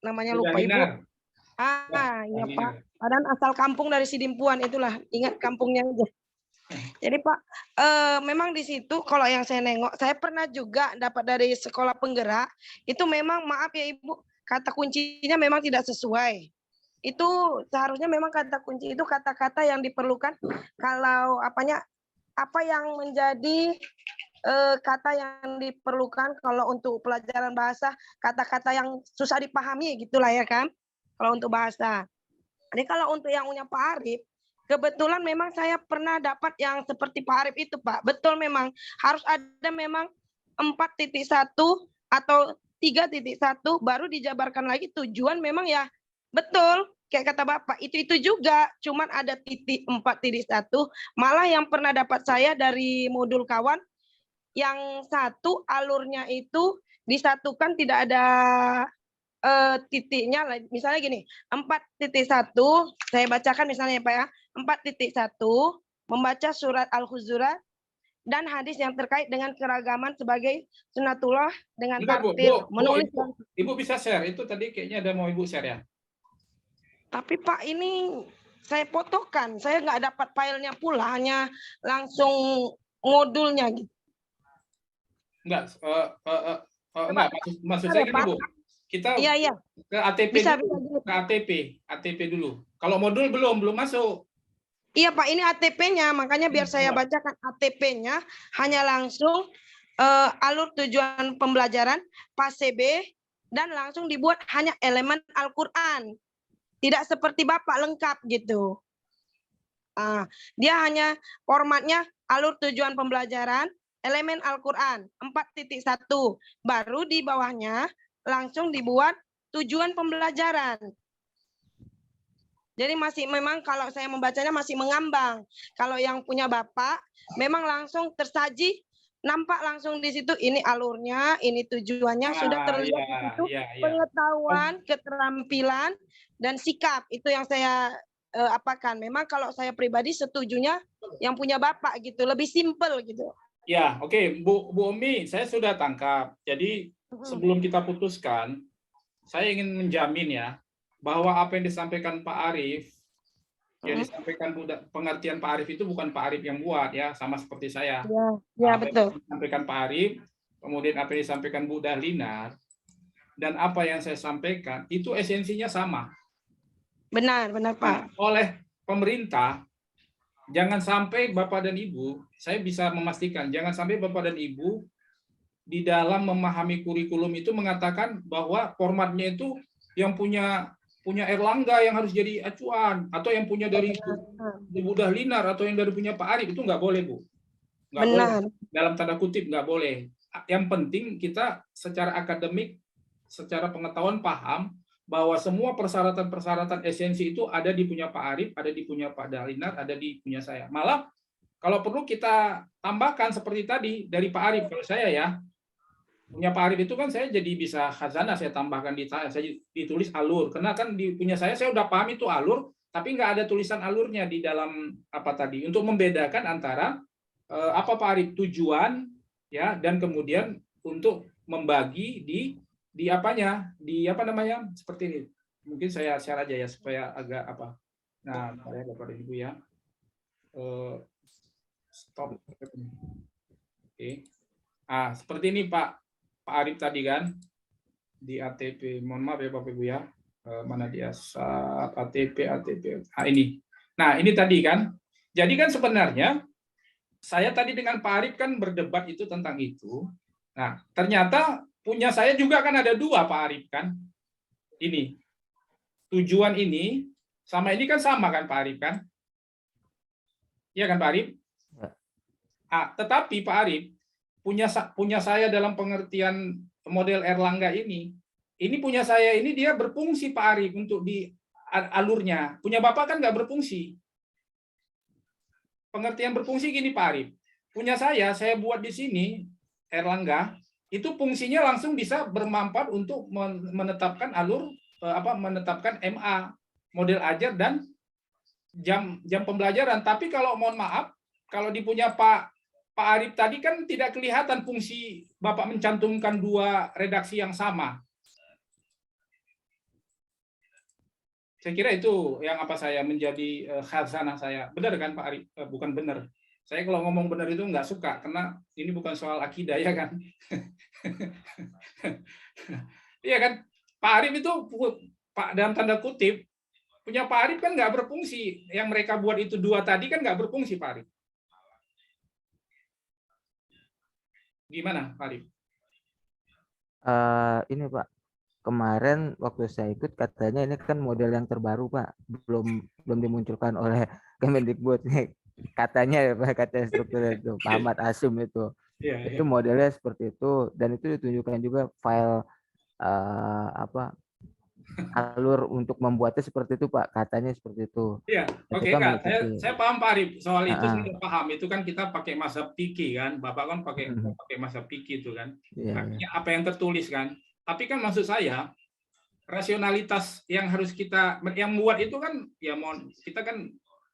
namanya lupa Ibu. Iya Pak. Padahal asal kampung dari Sidimpuan, itulah, ingat kampungnya aja. Jadi Pak, memang di situ kalau yang saya nengok, saya pernah juga dapat dari sekolah penggerak, itu memang maaf ya Ibu, kata kuncinya memang tidak sesuai. Itu seharusnya memang kata kunci itu kata-kata yang diperlukan kalau apa yang menjadi kata yang diperlukan kalau untuk pelajaran bahasa, kata-kata yang susah dipahami gitulah ya kan, kalau untuk bahasa. Jadi kalau untuk yang punya Pak Arief, kebetulan memang saya pernah dapat yang seperti Pak Arief itu Pak. Betul, memang harus ada memang 4.1 atau 3.1 baru dijabarkan lagi tujuan, memang ya betul kayak kata Bapak itu juga, cuman ada titik 4.1. Malah yang pernah dapat saya dari modul kawan, yang satu alurnya itu disatukan tidak ada titiknya. Misalnya gini, 4.1 saya bacakan misalnya Pak ya, 4.1 membaca surat Al-Hujurat dan hadis yang terkait dengan keragaman sebagai sunatullah dengan tartil, menulis. Ibu bisa share itu tadi, kayaknya ada mau Ibu share ya. Tapi Pak, ini saya fotokan, saya nggak dapat filenya pula, hanya langsung modulnya gitu. Enggak, maksud saya gini Bu, kita ke ATP dulu, ke ATP dulu. Kalau modul belum masuk. Iya Pak, ini ATP-nya, makanya biar saya bacakan ATP-nya, hanya langsung alur tujuan pembelajaran, PASE B, dan langsung dibuat hanya elemen Al-Quran. Tidak seperti Bapak lengkap gitu. Dia hanya formatnya alur tujuan pembelajaran, elemen Al-Quran 4.1. Baru di bawahnya langsung dibuat tujuan pembelajaran. Jadi masih memang kalau saya membacanya masih mengambang. Kalau yang punya Bapak memang langsung tersaji, nampak langsung di situ ini alurnya, ini tujuannya sudah terlihat di situ. Pengetahuan, keterampilan dan sikap itu yang saya apakan. Memang kalau saya pribadi setujunya yang punya Bapak gitu, lebih simpel gitu. Ya, oke, Bu Umi, saya sudah tangkap. Jadi sebelum kita putuskan, saya ingin menjamin ya bahwa apa yang disampaikan Pak Arief, yang disampaikan pengertian Pak Arief itu bukan Pak Arief yang buat ya, sama seperti saya. Ya, Apa betul. yang disampaikan Pak Arief, kemudian apa yang disampaikan Bu Dahlinar, dan apa yang saya sampaikan itu esensinya sama. Benar Pak. Oleh pemerintah, jangan sampai Bapak dan Ibu, saya bisa memastikan, jangan sampai Bapak dan Ibu di dalam memahami kurikulum itu mengatakan bahwa formatnya itu yang punya Erlangga yang harus jadi acuan, atau yang punya dari Bu Dahlinar, atau yang dari punya Pak Arief, itu nggak boleh, Bu. Nggak boleh. Dalam tanda kutip nggak boleh. Yang penting kita secara akademik, secara pengetahuan paham bahwa semua persyaratan-persyaratan esensi itu ada di punya Pak Arief, ada di punya Pak Dahlinar, ada di punya saya. Malah kalau perlu kita tambahkan seperti tadi dari Pak Arief, kalau saya ya, punya Pak Arief itu kan saya jadi bisa khazanah, saya tambahkan saya ditulis alur, karena kan di punya saya udah paham itu alur, tapi nggak ada tulisan alurnya di dalam apa tadi, untuk membedakan antara apa Pak Arief tujuan ya, dan kemudian untuk membagi di apanya, di apa namanya, seperti ini. Mungkin saya share aja ya supaya agak apa. Nah, saya Bapak dan Ibu ya. Stop. Oke. Ah, seperti ini Pak Arief tadi kan di ATP. Mohon maaf ya Bapak Ibu ya. Mana dia? ATP. Ah, ini. Nah, ini tadi kan. Jadi kan sebenarnya saya tadi dengan Pak Arief kan berdebat itu tentang itu. Nah, ternyata punya saya juga kan ada dua Pak Arief kan. Ini. Tujuan ini sama ini kan sama kan Pak Arief kan? Iya kan Pak Arief? Ah, tetapi Pak Arief punya saya dalam pengertian model Erlangga ini punya saya ini dia berfungsi Pak Arief untuk di alurnya. Punya Bapak kan nggak berfungsi. Pengertian berfungsi gini Pak Arief. Punya saya buat di sini Erlangga itu fungsinya langsung bisa bermanfaat untuk menetapkan alur menetapkan MA, model ajar dan jam pembelajaran. Tapi kalau mohon maaf, kalau dipunya Pak Arief tadi kan tidak kelihatan fungsi Bapak mencantumkan dua redaksi yang sama. Saya kira itu yang apa saya menjadi khazanah saya. Benar kan Pak Arief? Bukan benar. Saya kalau ngomong benar itu nggak suka, karena ini bukan soal akidah ya kan. Iya kan, Pak Arief itu Pak dalam tanda kutip punya Pak Arief kan nggak berfungsi. Yang mereka buat itu dua tadi kan nggak berfungsi Pak Arief. Gimana Pak Arief? Ini Pak, kemarin waktu saya ikut katanya ini kan model yang terbaru Pak, belum dimunculkan oleh Kemendikbud nih. Katanya ya Pak, kata instruktur itu Pak Ahmad Asum itu. Itu modelnya seperti itu, dan itu ditunjukkan juga file alur untuk membuatnya seperti itu Pak, katanya seperti itu. Iya, oke enggak. Saya paham Pak Arief soal itu, saya paham. Itu kan kita pakai mazhab fikih kan, Bapak kan pakai mazhab fikih itu kan. Artinya apa yang tertulis kan. Tapi kan maksud saya rasionalitas yang harus kita yang buat itu kan ya kita kan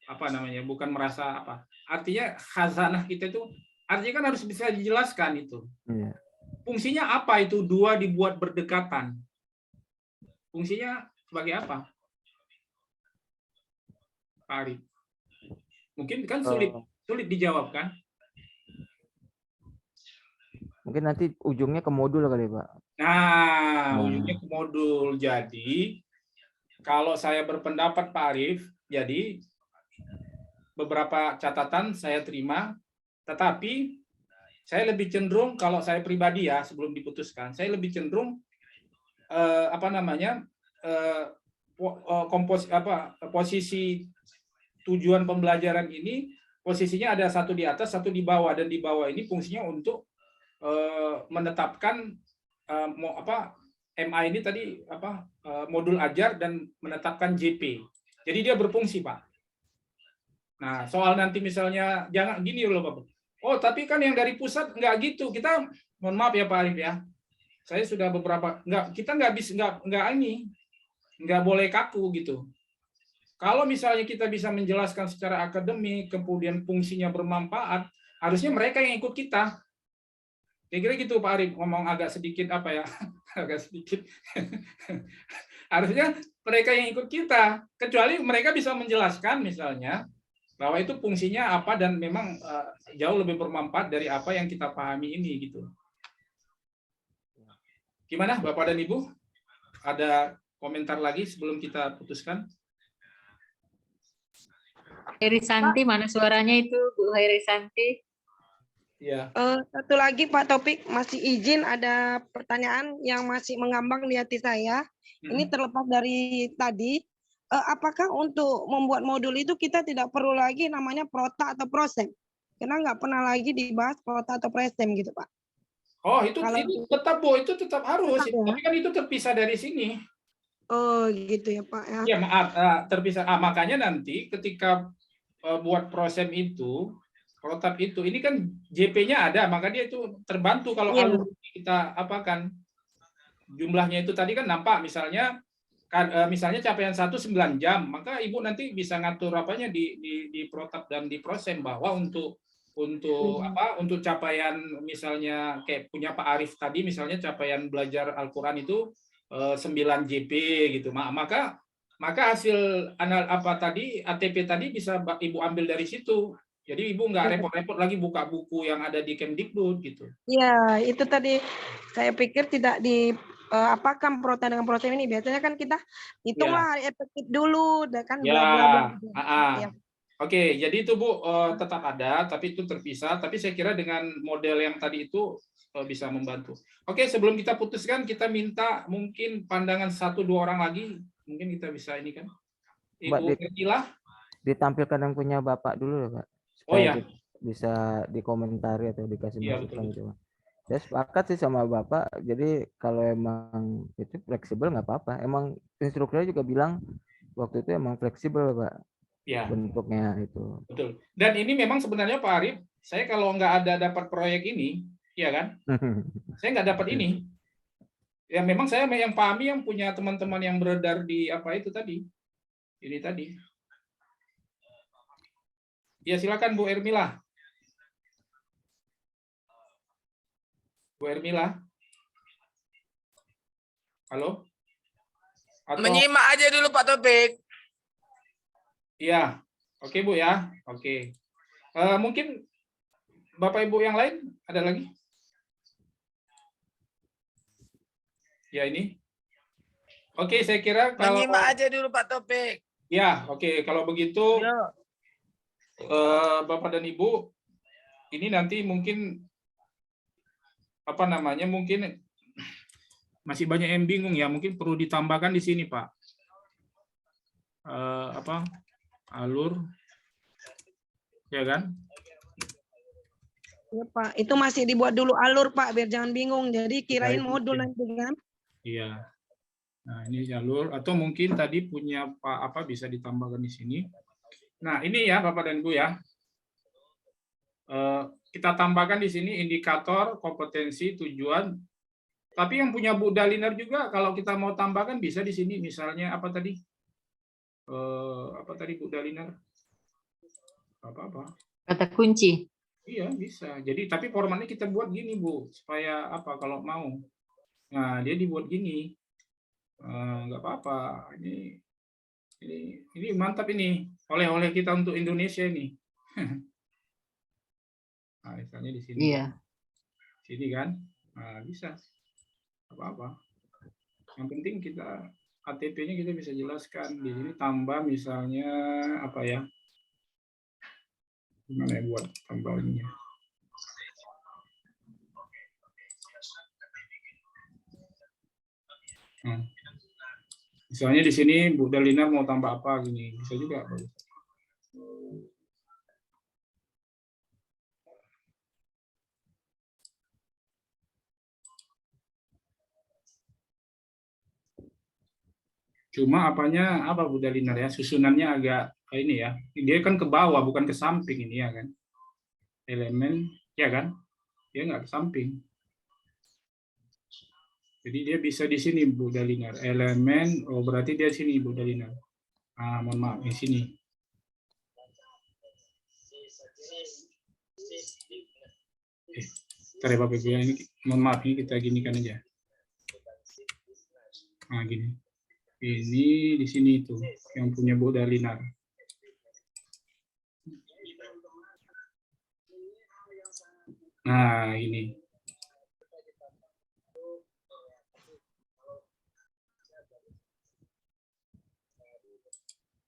apa namanya, bukan merasa apa. Artinya khazanah kita itu artinya kan harus bisa dijelaskan itu. Fungsinya apa itu dua dibuat berdekatan? Fungsinya sebagai apa? Pak Arief. Mungkin kan sulit dijawab kan? Mungkin nanti ujungnya ke modul kali Pak. Nah, ujungnya ke modul. Jadi kalau saya berpendapat Pak Arief, jadi beberapa catatan saya terima, tetapi saya lebih cenderung, kalau saya pribadi ya sebelum diputuskan, saya lebih cenderung posisi tujuan pembelajaran ini posisinya ada satu di atas, satu di bawah, dan di bawah ini fungsinya untuk menetapkan MA ini tadi modul ajar dan menetapkan JP. Jadi dia berfungsi, Pak. Nah, soal nanti misalnya jangan gini loh, Bapak. Oh, tapi kan yang dari pusat nggak gitu. Kita mohon maaf ya Pak Arif ya. Saya sudah beberapa kita nggak boleh kaku gitu. Kalau misalnya kita bisa menjelaskan secara akademik, kemudian fungsinya bermanfaat, harusnya mereka yang ikut kita. Kira-kira gitu Pak Arif, ngomong agak sedikit agak sedikit. Harusnya mereka yang ikut kita, kecuali mereka bisa menjelaskan misalnya bahwa itu fungsinya apa dan memang jauh lebih bermanfaat dari apa yang kita pahami ini gitu. Gimana Bapak dan Ibu? Ada komentar lagi sebelum kita putuskan? Heri Santi, mana suaranya itu Bu Heri Santi? Ya. Satu lagi Pak Taufik, masih izin ada pertanyaan yang masih mengambang di hati saya. Ini terlepas dari tadi, apakah untuk membuat modul itu kita tidak perlu lagi namanya prota atau prosem? Karena nggak pernah lagi dibahas prota atau prosem gitu Pak. Oh itu tetap Bu, itu tetap harus. Tetap, ya? Tapi kan itu terpisah dari sini. Oh gitu ya Pak ya. Ya maaf, terpisah. Makanya nanti ketika buat prosem itu, protap itu, ini kan JP-nya ada, maka dia itu terbantu kalau alur kita apakan. Jumlahnya itu tadi kan nampak misalnya capaian 1 9 jam, maka Ibu nanti bisa ngatur apanya di protap dan di prosem bahwa untuk capaian misalnya kayak punya Pak Arif tadi misalnya capaian belajar Al-Qur'an itu 9 JP gitu. Maka hasil ATP tadi bisa Ibu ambil dari situ. Jadi Ibu nggak repot-repot lagi buka buku yang ada di Kemdikbud gitu. Iya, itu tadi saya pikir tidak di apakan prota dengan prosem ini. Biasanya kan kita hitunglah hari efektif dulu, kan bla bla bla. Oke, jadi itu Bu tetap ada, tapi itu terpisah. Tapi saya kira dengan model yang tadi itu bisa membantu. Oke, sebelum kita putuskan, kita minta mungkin pandangan 1-2 orang lagi. Mungkin kita bisa ini kan. Ibu Ermila. Ditampilkan yang punya Bapak dulu ya Pak. Supaya bisa dikomentari atau dikasih masukan gitu. Saya sepakat sih sama Bapak. Jadi kalau emang itu fleksibel nggak apa-apa. Emang instrukturnya juga bilang waktu itu emang fleksibel Pak. Ya. Bentuknya itu. Betul. Dan ini memang sebenarnya Pak Arif, saya kalau nggak ada dapat proyek ini, ya kan? Saya nggak dapat ini. Ya memang saya yang pahami yang punya teman-teman yang beredar di apa itu tadi. Ini tadi. Ya silakan Bu Ermila. Bu Ermila. Halo? Menyimak aja dulu Pak Taufik. Iya. Oke Bu ya. Oke. Mungkin Bapak Ibu yang lain ada lagi? Ya ini. Oke, saya kira kalau menyimak aja dulu Pak Taufik. Ya, oke. Kalau begitu Bapak dan Ibu ini nanti mungkin mungkin masih banyak yang bingung ya, mungkin perlu ditambahkan di sini Pak. Alur ya kan? Ya Pak, itu masih dibuat dulu alur Pak biar jangan bingung. Jadi kirain modul nanti kan. Iya. Nah, ini jalur atau mungkin tadi punya Pak bisa ditambahkan di sini. Nah, ini ya Bapak dan Ibu ya. Kita tambahkan di sini indikator, kompetensi, tujuan. Tapi yang punya Bu Daliner juga kalau kita mau tambahkan bisa di sini misalnya apa tadi? Bu Daliner? Kata kunci. Iya, bisa. Jadi tapi formatnya kita buat gini, Bu, supaya kalau mau. Nah, dia dibuat gini. Nggak apa-apa. Ini mantap ini. Oleh-oleh kita untuk Indonesia ini. Nah, misalnya di sini. Iya. Sini kan. Nah, bisa. Apa-apa. Yang penting kita ATP-nya kita bisa jelaskan. Di sini tambah misalnya apa ya? Gimana ya buat tambahnya? Misalnya di sini Bu Dalina mau tambah apa gini, bisa juga. Cuma apanya apa Bu Dalinar ya, susunannya agak ini ya. Dia kan ke bawah bukan ke samping ini ya kan. Elemen ya kan? Dia nggak ke samping. Jadi dia bisa di sini Bu Dalinar. Elemen, oh berarti dia sini Bu Dalinar. Ah, mohon maaf di sini. Bentar ya Bapak Ibu ya, ini mohon maaf ini kita ginikan aja. Nah gini. Ini di sini itu yang punya Bu Dalinar. Nah, ini.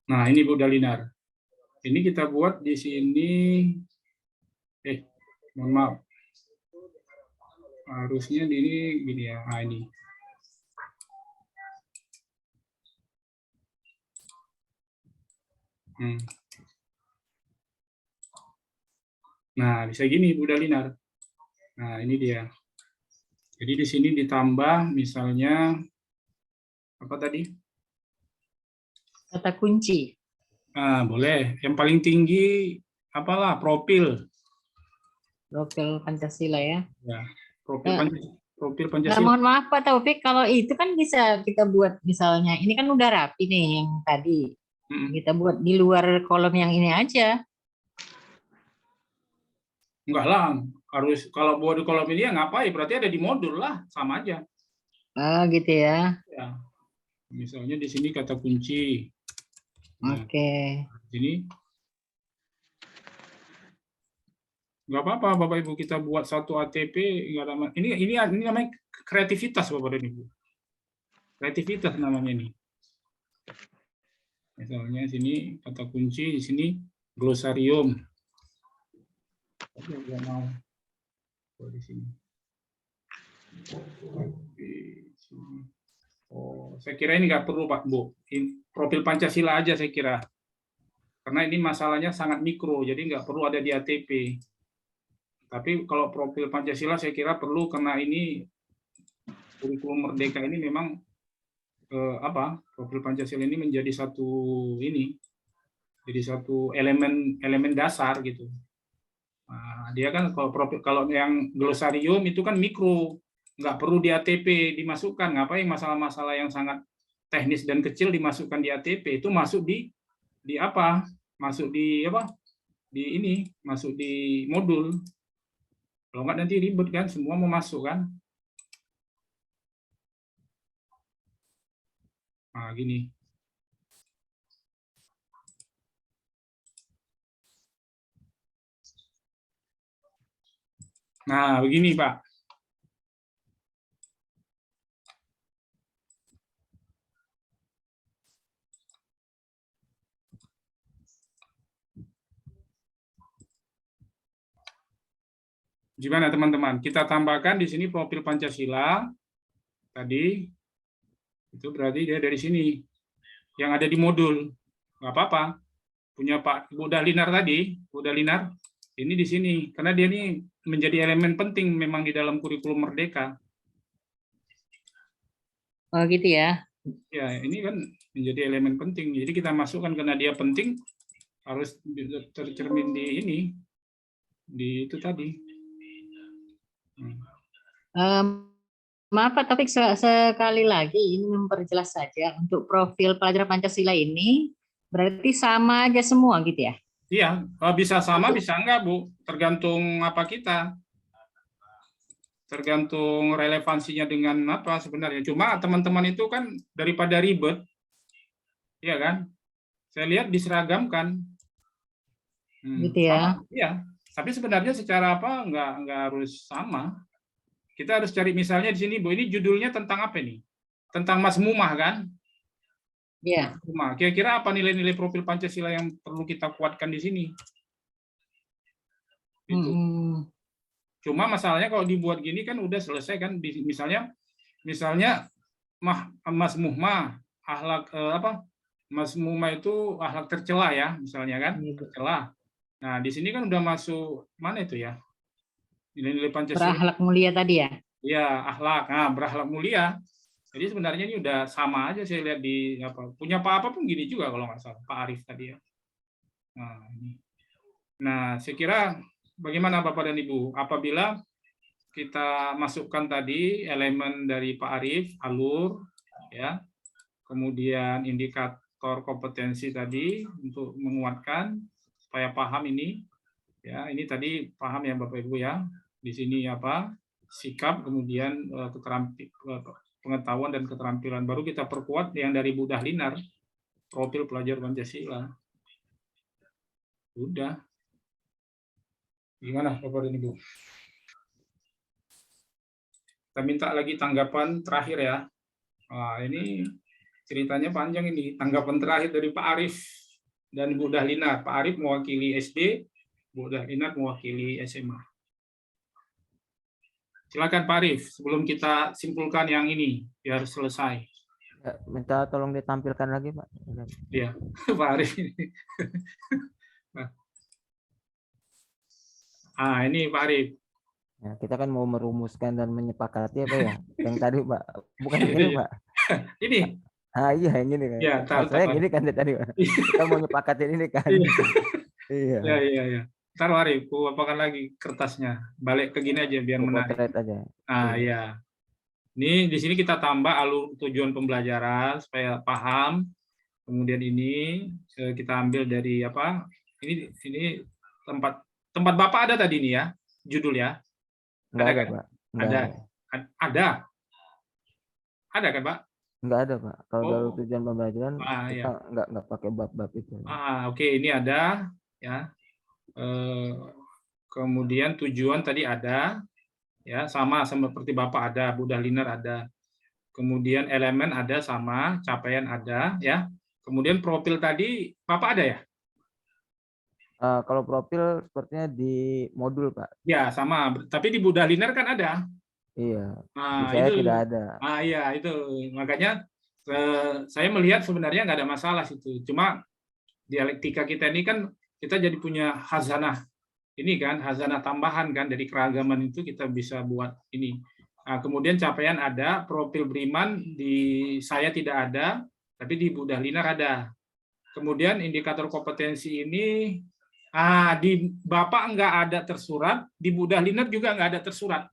Nah, ini Bu Dalinar. Ini kita buat di sini. Mohon maaf. Harusnya di ini gini ya. Nah, ini. Nah, bisa gini Bu Dalinar. Nah, ini dia. Jadi di sini ditambah misalnya apa tadi? Kata kunci. Nah, boleh. Yang paling tinggi apalah profil. Profil Pancasila ya. Ya, profil Nah, Pancasila. mohon maaf Pak Taufik, kalau itu kan bisa kita buat misalnya, ini kan udah rapi nih yang tadi. Kita buat di luar kolom yang ini aja. Enggak lah, harus kalau buat di kolom ini ya ngapain? Berarti ada di modul lah, sama aja. Ah, gitu ya. Ya. Misalnya di sini kata kunci. Nah, Oke. Sini. Enggak apa-apa Bapak Ibu, kita buat satu ATP enggak ada. Ini namanya kreativitas Bapak dan Ibu. Kreativitas namanya ini. Misalnya sini kata kunci, di sini glosarium. Tapi enggak mau. Di sini. Oh, saya kira ini nggak perlu Pak Bu. Profil Pancasila aja saya kira. Karena ini masalahnya sangat mikro, jadi nggak perlu ada di ATP. Tapi kalau profil Pancasila saya kira perlu karena ini kurikulum Merdeka ini memang profil Pancasila ini menjadi satu elemen dasar gitu. Nah, dia kan kalau yang glosarium itu kan mikro, nggak perlu di ATP dimasukkan. Ngapain masalah-masalah yang sangat teknis dan kecil dimasukkan di ATP, itu masuk di masuk di modul. Kalau nggak nanti ribet kan, semua mau masuk kan. Nah, gini. Nah, begini Pak. Gimana teman-teman? Kita tambahkan di sini profil Pancasila tadi. Itu berarti dia dari sini. Yang ada di modul. Nggak apa-apa. Punya Pak Bu Dalinar tadi, Bu Dalinar, ini di sini. Karena dia ini menjadi elemen penting memang di dalam kurikulum Merdeka. Oh gitu ya. Ya, ini kan menjadi elemen penting. Jadi kita masukkan karena dia penting, harus tercermin di ini. Di itu tadi. Maaf Pak Taufik, sekali lagi ini memperjelas saja untuk profil pelajar Pancasila ini berarti sama aja semua gitu ya? Iya, bisa sama bisa enggak Bu, tergantung apa kita. Tergantung relevansinya dengan apa sebenarnya. Cuma teman-teman itu kan daripada ribet, ya kan? Saya lihat diseragamkan. Gitu ya? Iya. Tapi sebenarnya secara apa nggak harus sama. Kita harus cari misalnya di sini Bu, ini judulnya tentang apa nih? Tentang Mas Mumah kan? Iya. Mumah. Kira-kira apa nilai-nilai profil Pancasila yang perlu kita kuatkan di sini? Itu. Cuma masalahnya kalau dibuat gini kan udah selesai kan? Misalnya Mas Mumah akhlak Mas Mumah itu akhlak tercela ya, misalnya kan? Tercela. Nah, di sini kan udah masuk mana itu ya? Nilai-nilai Pancasila. Berakhlak mulia tadi ya? Iya, akhlak. Nah, berakhlak mulia. Jadi sebenarnya ini udah sama aja saya lihat di apa punya Pak apa pun gini juga kalau nggak salah Pak Arief tadi ya. Nah, ini. Nah, saya kira bagaimana Bapak dan Ibu apabila kita masukkan tadi elemen dari Pak Arief, alur, ya, kemudian indikator kompetensi tadi untuk menguatkan supaya paham ini, ya, ini tadi paham ya Bapak Ibu ya. Di sini apa sikap, kemudian pengetahuan dan keterampilan. Baru kita perkuat yang dari Bu Dahlinar, profil pelajar Pancasila. Udah. Gimana Bapak dan Ibu? Kita minta lagi tanggapan terakhir ya. Nah, ini ceritanya panjang ini. Tanggapan terakhir dari Pak Arief dan Bu Dahlinar. Pak Arief mewakili SD, Bu Dahlinar mewakili SMA. Silakan Pak Arief, sebelum kita simpulkan yang ini, biar selesai. Ya, minta tolong ditampilkan lagi, Pak. Iya, Pak Arief. Ah, ini Pak Arief. Ya, kita kan mau merumuskan dan menyepakati apa ya? Yang tadi, Pak. Bukan ini, Pak. Ini. Ah, iya, yang ini kan. Ya, Saya gini kan tadi, Pak. Kita mau nyepakatin ini kan. Iya. Iya. Ntar Arief, aku apakan lagi kertasnya. Balik ke gini aja biar menarik. Aja. Ah, iya. Ini di sini kita tambah alur tujuan pembelajaran supaya paham. Kemudian ini kita ambil dari apa? Ini tempat Bapak ada tadi nih ya, judul ya. Enggak ada, kan? Pak. Ada kan, Pak? Enggak ada, Pak. Kalau alur tujuan pembelajaran kita iya. enggak pakai bab-bab itu. Oke, ini ada ya. Kemudian tujuan tadi ada ya, sama seperti Bapak ada, Bu Dahlinar ada. Kemudian elemen ada sama, capaian ada ya. Kemudian profil tadi Bapak ada ya? Kalau profil sepertinya di modul, Pak. Ya, sama. Tapi di Bu Dahlinar kan ada. Iya. Nah, saya itu tidak ada. Iya, itu. Makanya saya melihat sebenarnya nggak ada masalah situ. Cuma dialektika kita ini kan kita jadi punya khazanah. Ini kan hazanah tambahan kan dari keragaman itu kita bisa buat ini. Nah, kemudian capaian ada, profil beriman di saya tidak ada, tapi di Bu Dahlinar ada. Kemudian indikator kompetensi ini di Bapak nggak ada tersurat, di Bu Dahlinar juga nggak ada tersurat.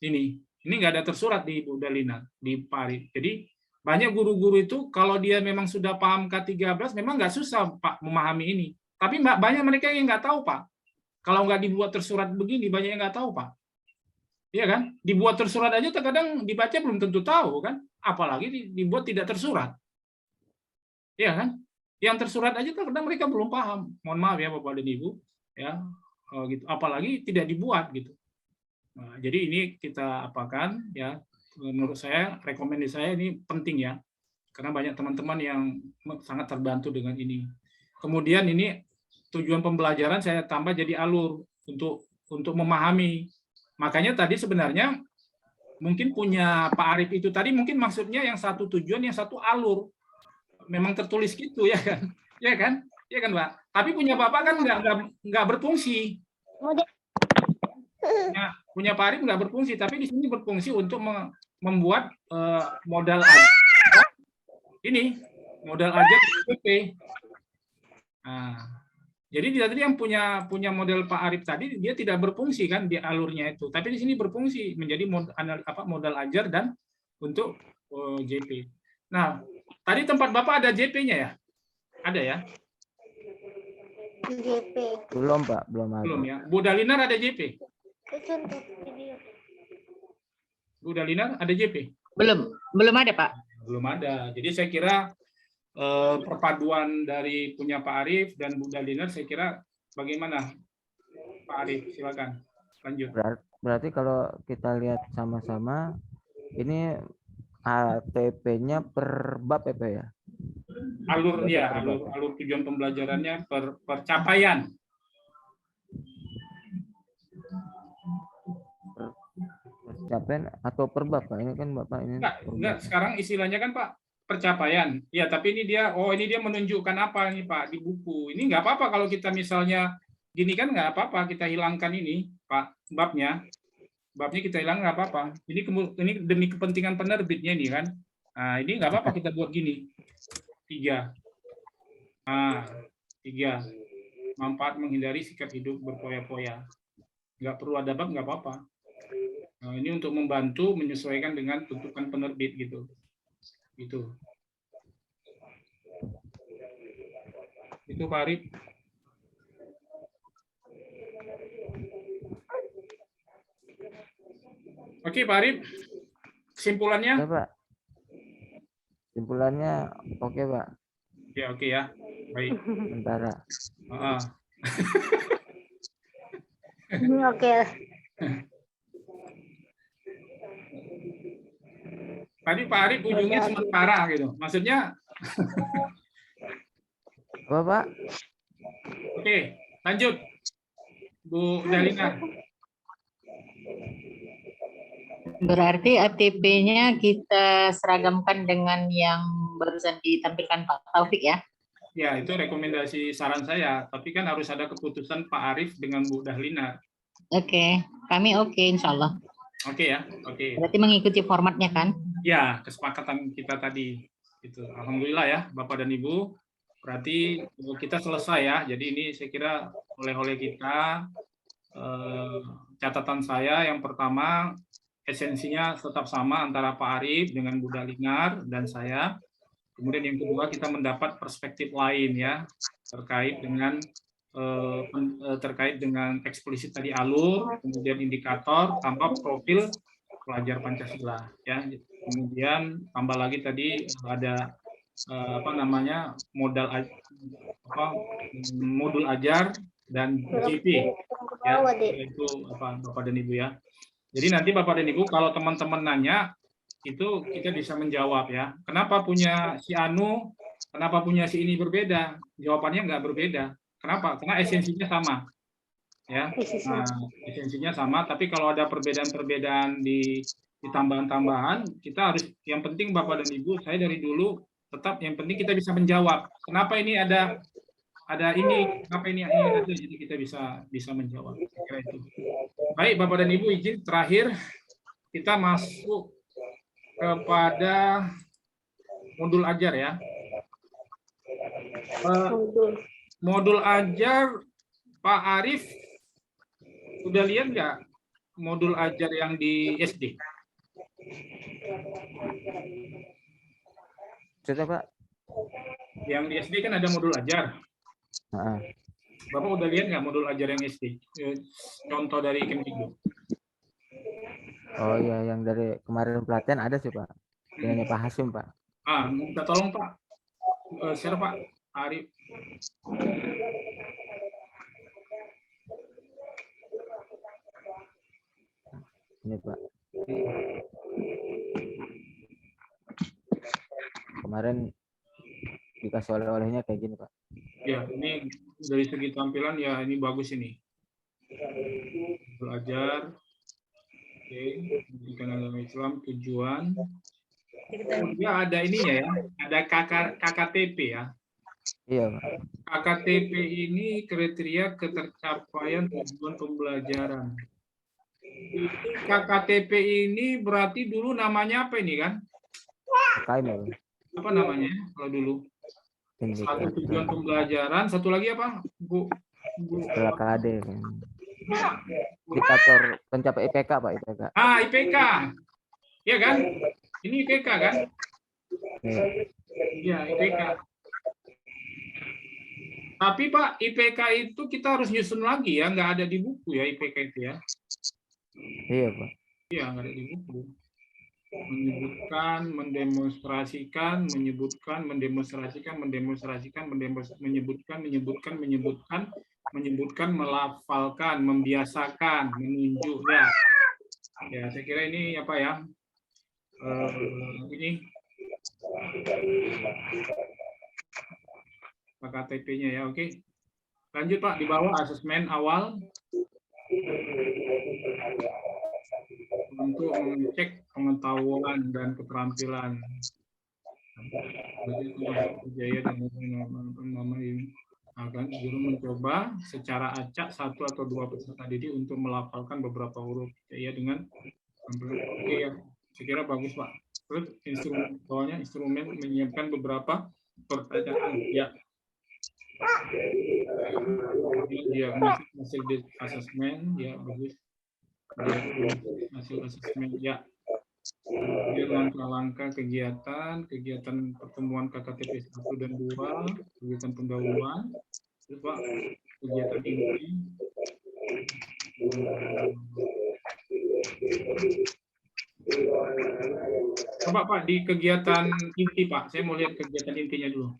Ini nggak ada tersurat di Bu Dahlinar, di Pak Arief. Jadi banyak guru-guru itu kalau dia memang sudah paham K13 memang nggak susah Pak memahami ini. Tapi banyak mereka yang nggak tahu, Pak. Kalau nggak dibuat tersurat begini, banyak yang nggak tahu, Pak. Iya kan? Dibuat tersurat aja terkadang dibaca belum tentu tahu, kan? Apalagi dibuat tidak tersurat. Iya kan? Yang tersurat aja terkadang mereka belum paham. Mohon maaf ya, Bapak dan Ibu. Ya, gitu. Apalagi tidak dibuat, gitu. Nah, jadi ini kita apakan, ya. Menurut saya, rekomendasi saya ini penting ya. Karena banyak teman-teman yang sangat terbantu dengan ini. Kemudian ini tujuan pembelajaran saya tambah jadi alur untuk memahami. Makanya tadi sebenarnya mungkin punya Pak Arief itu tadi mungkin maksudnya yang satu tujuan, yang satu alur. Memang tertulis gitu ya kan? Ya kan? Ya kan, Pak? Tapi punya Bapak kan nggak berfungsi. Punya Pak Arief nggak berfungsi, tapi di sini berfungsi untuk membuat modal ajar. Ini modal ajar PP. Nah, jadi tadi yang punya model Pak Arief tadi dia tidak berfungsi kan di alurnya itu, tapi di sini berfungsi menjadi modal ajar dan untuk JP. Nah, tadi tempat Bapak ada JP-nya ya? Ada ya? JP. Belum, Pak, belum ada. Belum ya. Bu Dahlinar ada JP? Bu Dahlinar ada JP? Belum ada, Pak. Belum ada. Jadi saya kira perpaduan dari punya Pak Arief dan Bu Dahlinar, saya kira bagaimana Pak Arief? Silakan lanjut. Berarti kalau kita lihat sama-sama ini ATP-nya per bab ya, Pak ya? Alur tujuan pembelajarannya per capaian. Capaian atau per bab, Pak? Ini kan Bapak ini. Enggak, sekarang istilahnya kan Pak percapaian. Ya, tapi ini dia menunjukkan apa nih Pak di buku. Ini nggak apa-apa kalau kita misalnya gini kan nggak apa-apa kita hilangkan ini Pak babnya. babnya kita hilang nggak apa-apa. Ini demi kepentingan penerbitnya ini kan. Nah, ini nggak apa-apa kita buat gini. 3. Nah, 3. Manfaat menghindari sikap hidup berpoya-poya. Nggak perlu ada bab, nggak apa-apa. Nah, ini untuk membantu menyesuaikan dengan tuntutan penerbit gitu. Itu Pak Arif. Oke, Pak Arif. Kesimpulannya? Ya, Pak. Kesimpulannya oke, Pak. Ya, oke ya. Baik. Sementara. Oke. Tadi Pak Arif ujungnya sementara gitu. Maksudnya? Apa, Pak? Oke, lanjut. Bu Dalina. Berarti ATP-nya kita seragamkan dengan yang barusan ditampilkan Pak Taufik ya? Ya, itu rekomendasi saran saya. Tapi kan harus ada keputusan Pak Arif dengan Bu Dahlina. Oke, kami oke insya Allah. Oke ya, oke. Berarti mengikuti formatnya kan? Ya, kesepakatan kita tadi. Itu. Alhamdulillah ya, Bapak dan Ibu. Berarti kita selesai ya. Jadi ini saya kira oleh-oleh kita. Catatan saya yang pertama, esensinya tetap sama antara Pak Arif dengan Bu Dalinar dan saya. Kemudian yang kedua, kita mendapat perspektif lain ya terkait dengan eksplisit tadi alur, kemudian indikator, tambah profil pelajar Pancasila ya. Kemudian tambah lagi tadi ada modul ajar dan JP ya, itu Bapak dan Ibu ya. Jadi nanti Bapak dan Ibu kalau teman-teman nanya itu kita bisa menjawab ya. Kenapa punya si Anu, kenapa punya si ini berbeda? Jawabannya nggak berbeda. Kenapa? Karena esensinya sama. Ya. Nah, esensinya sama, tapi kalau ada perbedaan-perbedaan di tambahan-tambahan, kita harus, yang penting Bapak dan Ibu, saya dari dulu tetap yang penting kita bisa menjawab. Kenapa ini ada ini, kenapa ini ada, jadi kita bisa menjawab. Kira itu. Baik, Bapak dan Ibu, izin terakhir kita masuk kepada modul ajar ya. Modul ajar Pak Arif sudah lihat nggak modul ajar yang di SD? Sudah, Pak. Yang di SD kan ada modul ajar. Bapak udah lihat nggak modul ajar yang SD? Contoh dari Kemdikbud. Oh iya, yang dari kemarin pelatihan ada sih, Pak. Dengan Pak Hasim, Pak. Minta tolong Pak. Share Pak Arif. Ini Pak. Kemarin dikasih oleh-olehnya kayak gini Pak. Ya, ini dari segi tampilan ya ini bagus ini. Belajar. Oke, pendidikan agama Islam tujuan. Ya ada ininya ya, ada KKTP ya. Iya Pak. KKTP ini kriteria ketercapaian tujuan pembelajaran. KKTP ini berarti dulu namanya apa ini kan? KKM. Apa namanya kalau dulu? Satu tujuan pembelajaran, satu lagi apa? Bu. KKD. Indikator pencapai IPK Pak, IPK. IPK. Iya kan? Ini IPK kan? Iya, IPK. Tapi Pak, IPK itu kita harus nyusun lagi ya, nggak ada di buku ya IPK itu ya. Iya Pak. Iya, nggak ada di buku. Menyebutkan, mendemonstrasikan, menyebutkan, mendemonstrasikan, menyebutkan, melafalkan, membiasakan, menunjuk ya. Ya, saya kira ini apa ya? Ini KTP-nya ya, oke. Lanjut Pak, di bawah asesmen awal untuk mengecek pengetahuan dan keterampilan. Jaya dan nama ini. akan guru mencoba secara acak satu atau dua peserta didik untuk melafalkan beberapa huruf ya dengan oke ya, saya kira bagus Pak. Terus instrumen menyiapkan beberapa pertanyaan ya. Dia hasil asesmen ya bagus. Hasil asesmen ya. Kemudian langkah-langkah kegiatan pertemuan KKTP 1 dan 2, kegiatan pendahuluan, terus Pak, kegiatan inti. Coba Pak, di kegiatan inti Pak, saya mau lihat kegiatan intinya dulu.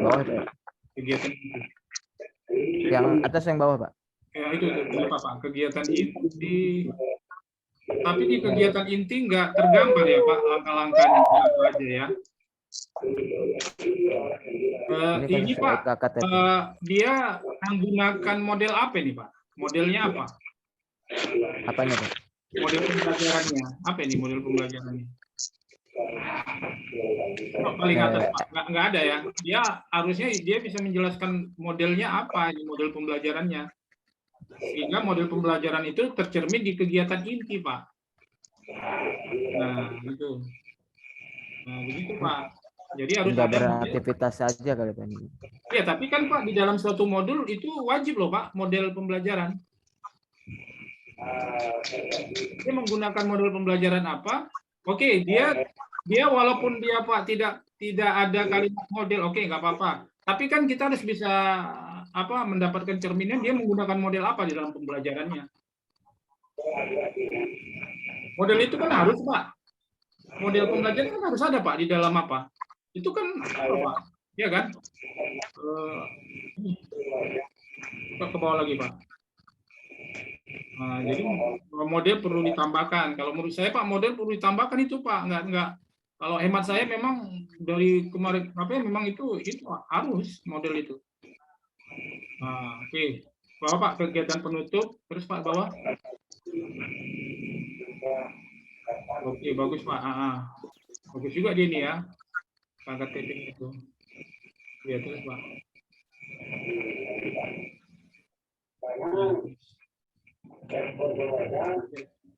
Bawah Pak. Kegiatan inti. Yang atas yang bawah Pak. Ya itu Pak, kegiatan inti. Tapi di kegiatan inti nggak tergambar ya Pak, langkah-langkahnya apa aja ya. Ini Pak, dia menggunakan model apa ini Pak? Modelnya apa? Apanya Pak? Model pembelajarannya. Apa ini model pembelajarannya? Oh, paling atas Pak, nggak ada ya. Dia harusnya dia bisa menjelaskan modelnya apa, ini model pembelajarannya. Sehingga model pembelajaran itu tercermin di kegiatan inti, Pak. Nah, gitu. Nah, begitu, Pak. Jadi harus ada aktivitas saja kali Pak. Ya, tapi kan Pak di dalam suatu modul itu wajib loh, Pak, model pembelajaran. Dia menggunakan model pembelajaran apa? Oke, dia walaupun dia Pak tidak ada kalimat model, oke, nggak apa-apa. Tapi kan kita harus bisa mendapatkan cerminan dia menggunakan model apa di dalam pembelajarannya. Model itu kan harus Pak. Model pembelajaran kan harus ada Pak di dalam apa? Itu kan Pak, ya kan? Ke bawah lagi Pak. Nah, jadi model perlu ditambahkan. Kalau menurut saya Pak, model perlu ditambahkan itu Pak. Enggak. Kalau hemat saya memang dari kemarin memang itu harus model itu. Nah, oke. Bawah Pak kegiatan penutup, terus Pak bawah. Oke, bagus Pak. Bagus juga dia ini ya. KKTP itu. Ya, terus Pak.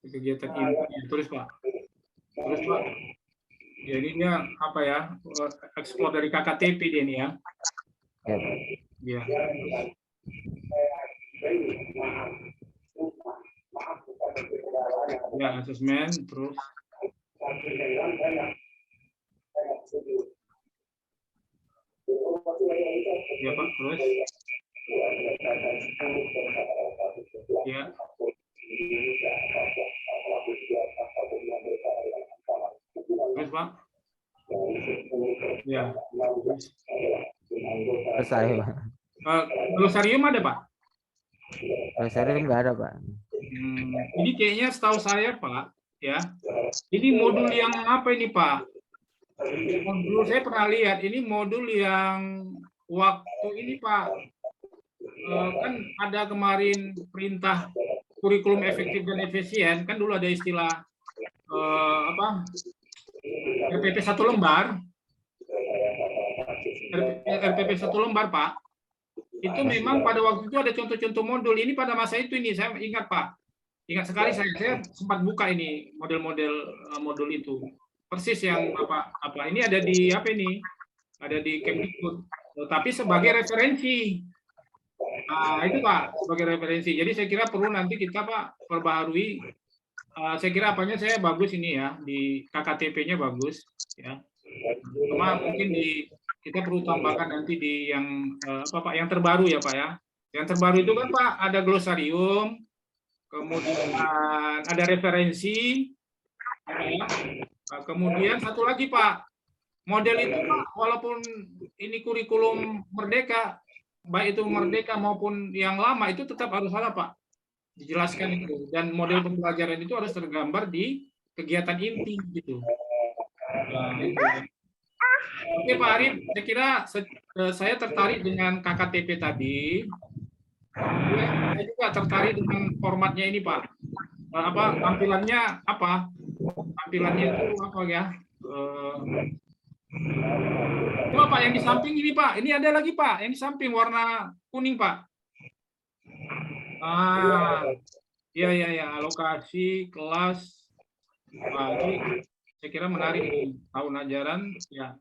Kegiatan ini terus Pak. Terus Pak. Ya, ini dia apa ya? Eksplor dari KKTP dia ini ya. Ya. Ya, asesmen terus. Ya Pak, terus. Ya. Terus Pak. Ya. Selesai Pak. Glosarium ada Pak? Glosarium nggak ada Pak. Ini kayaknya setahu saya Pak, ya. Ini modul yang apa ini Pak? Modul saya pernah lihat ini modul yang waktu ini Pak, kan ada kemarin perintah kurikulum efektif dan efisien, kan dulu ada istilah RPP 1 lembar. RPP 1 lembar Pak. Itu memang pada waktu itu ada contoh-contoh modul. Ini pada masa itu ini saya ingat Pak. Ingat sekali saya sempat buka ini model-model modul itu. Persis yang apa ini ada di apa ini? Ada di Kemdikbud. Tapi sebagai referensi. Nah, itu Pak, sebagai referensi. Jadi saya kira perlu nanti kita Pak perbaharui. Saya kira apanya saya bagus ini ya, di KKTP-nya bagus ya. Cuma mungkin kita perlu tambahkan nanti di yang Pak yang terbaru ya Pak ya. Yang terbaru itu kan Pak ada glosarium, kemudian ada referensi, ya. Kemudian satu lagi Pak, model itu Pak walaupun ini kurikulum Merdeka, baik itu Merdeka maupun yang lama itu tetap harus ada Pak, dijelaskan itu, dan model pembelajaran itu harus tergambar di kegiatan inti gitu. Nah, itu. Oke Pak Arif, saya kira saya tertarik dengan KKTP tadi. Saya juga tertarik dengan formatnya ini Pak. Tampilannya apa? Tampilannya itu apa ya? Coba Pak, yang di samping ini Pak. Ini ada lagi Pak, yang di samping warna kuning Pak. Ya, alokasi kelas. Wah, ini saya kira menarik nih. Tahun ajaran, ya.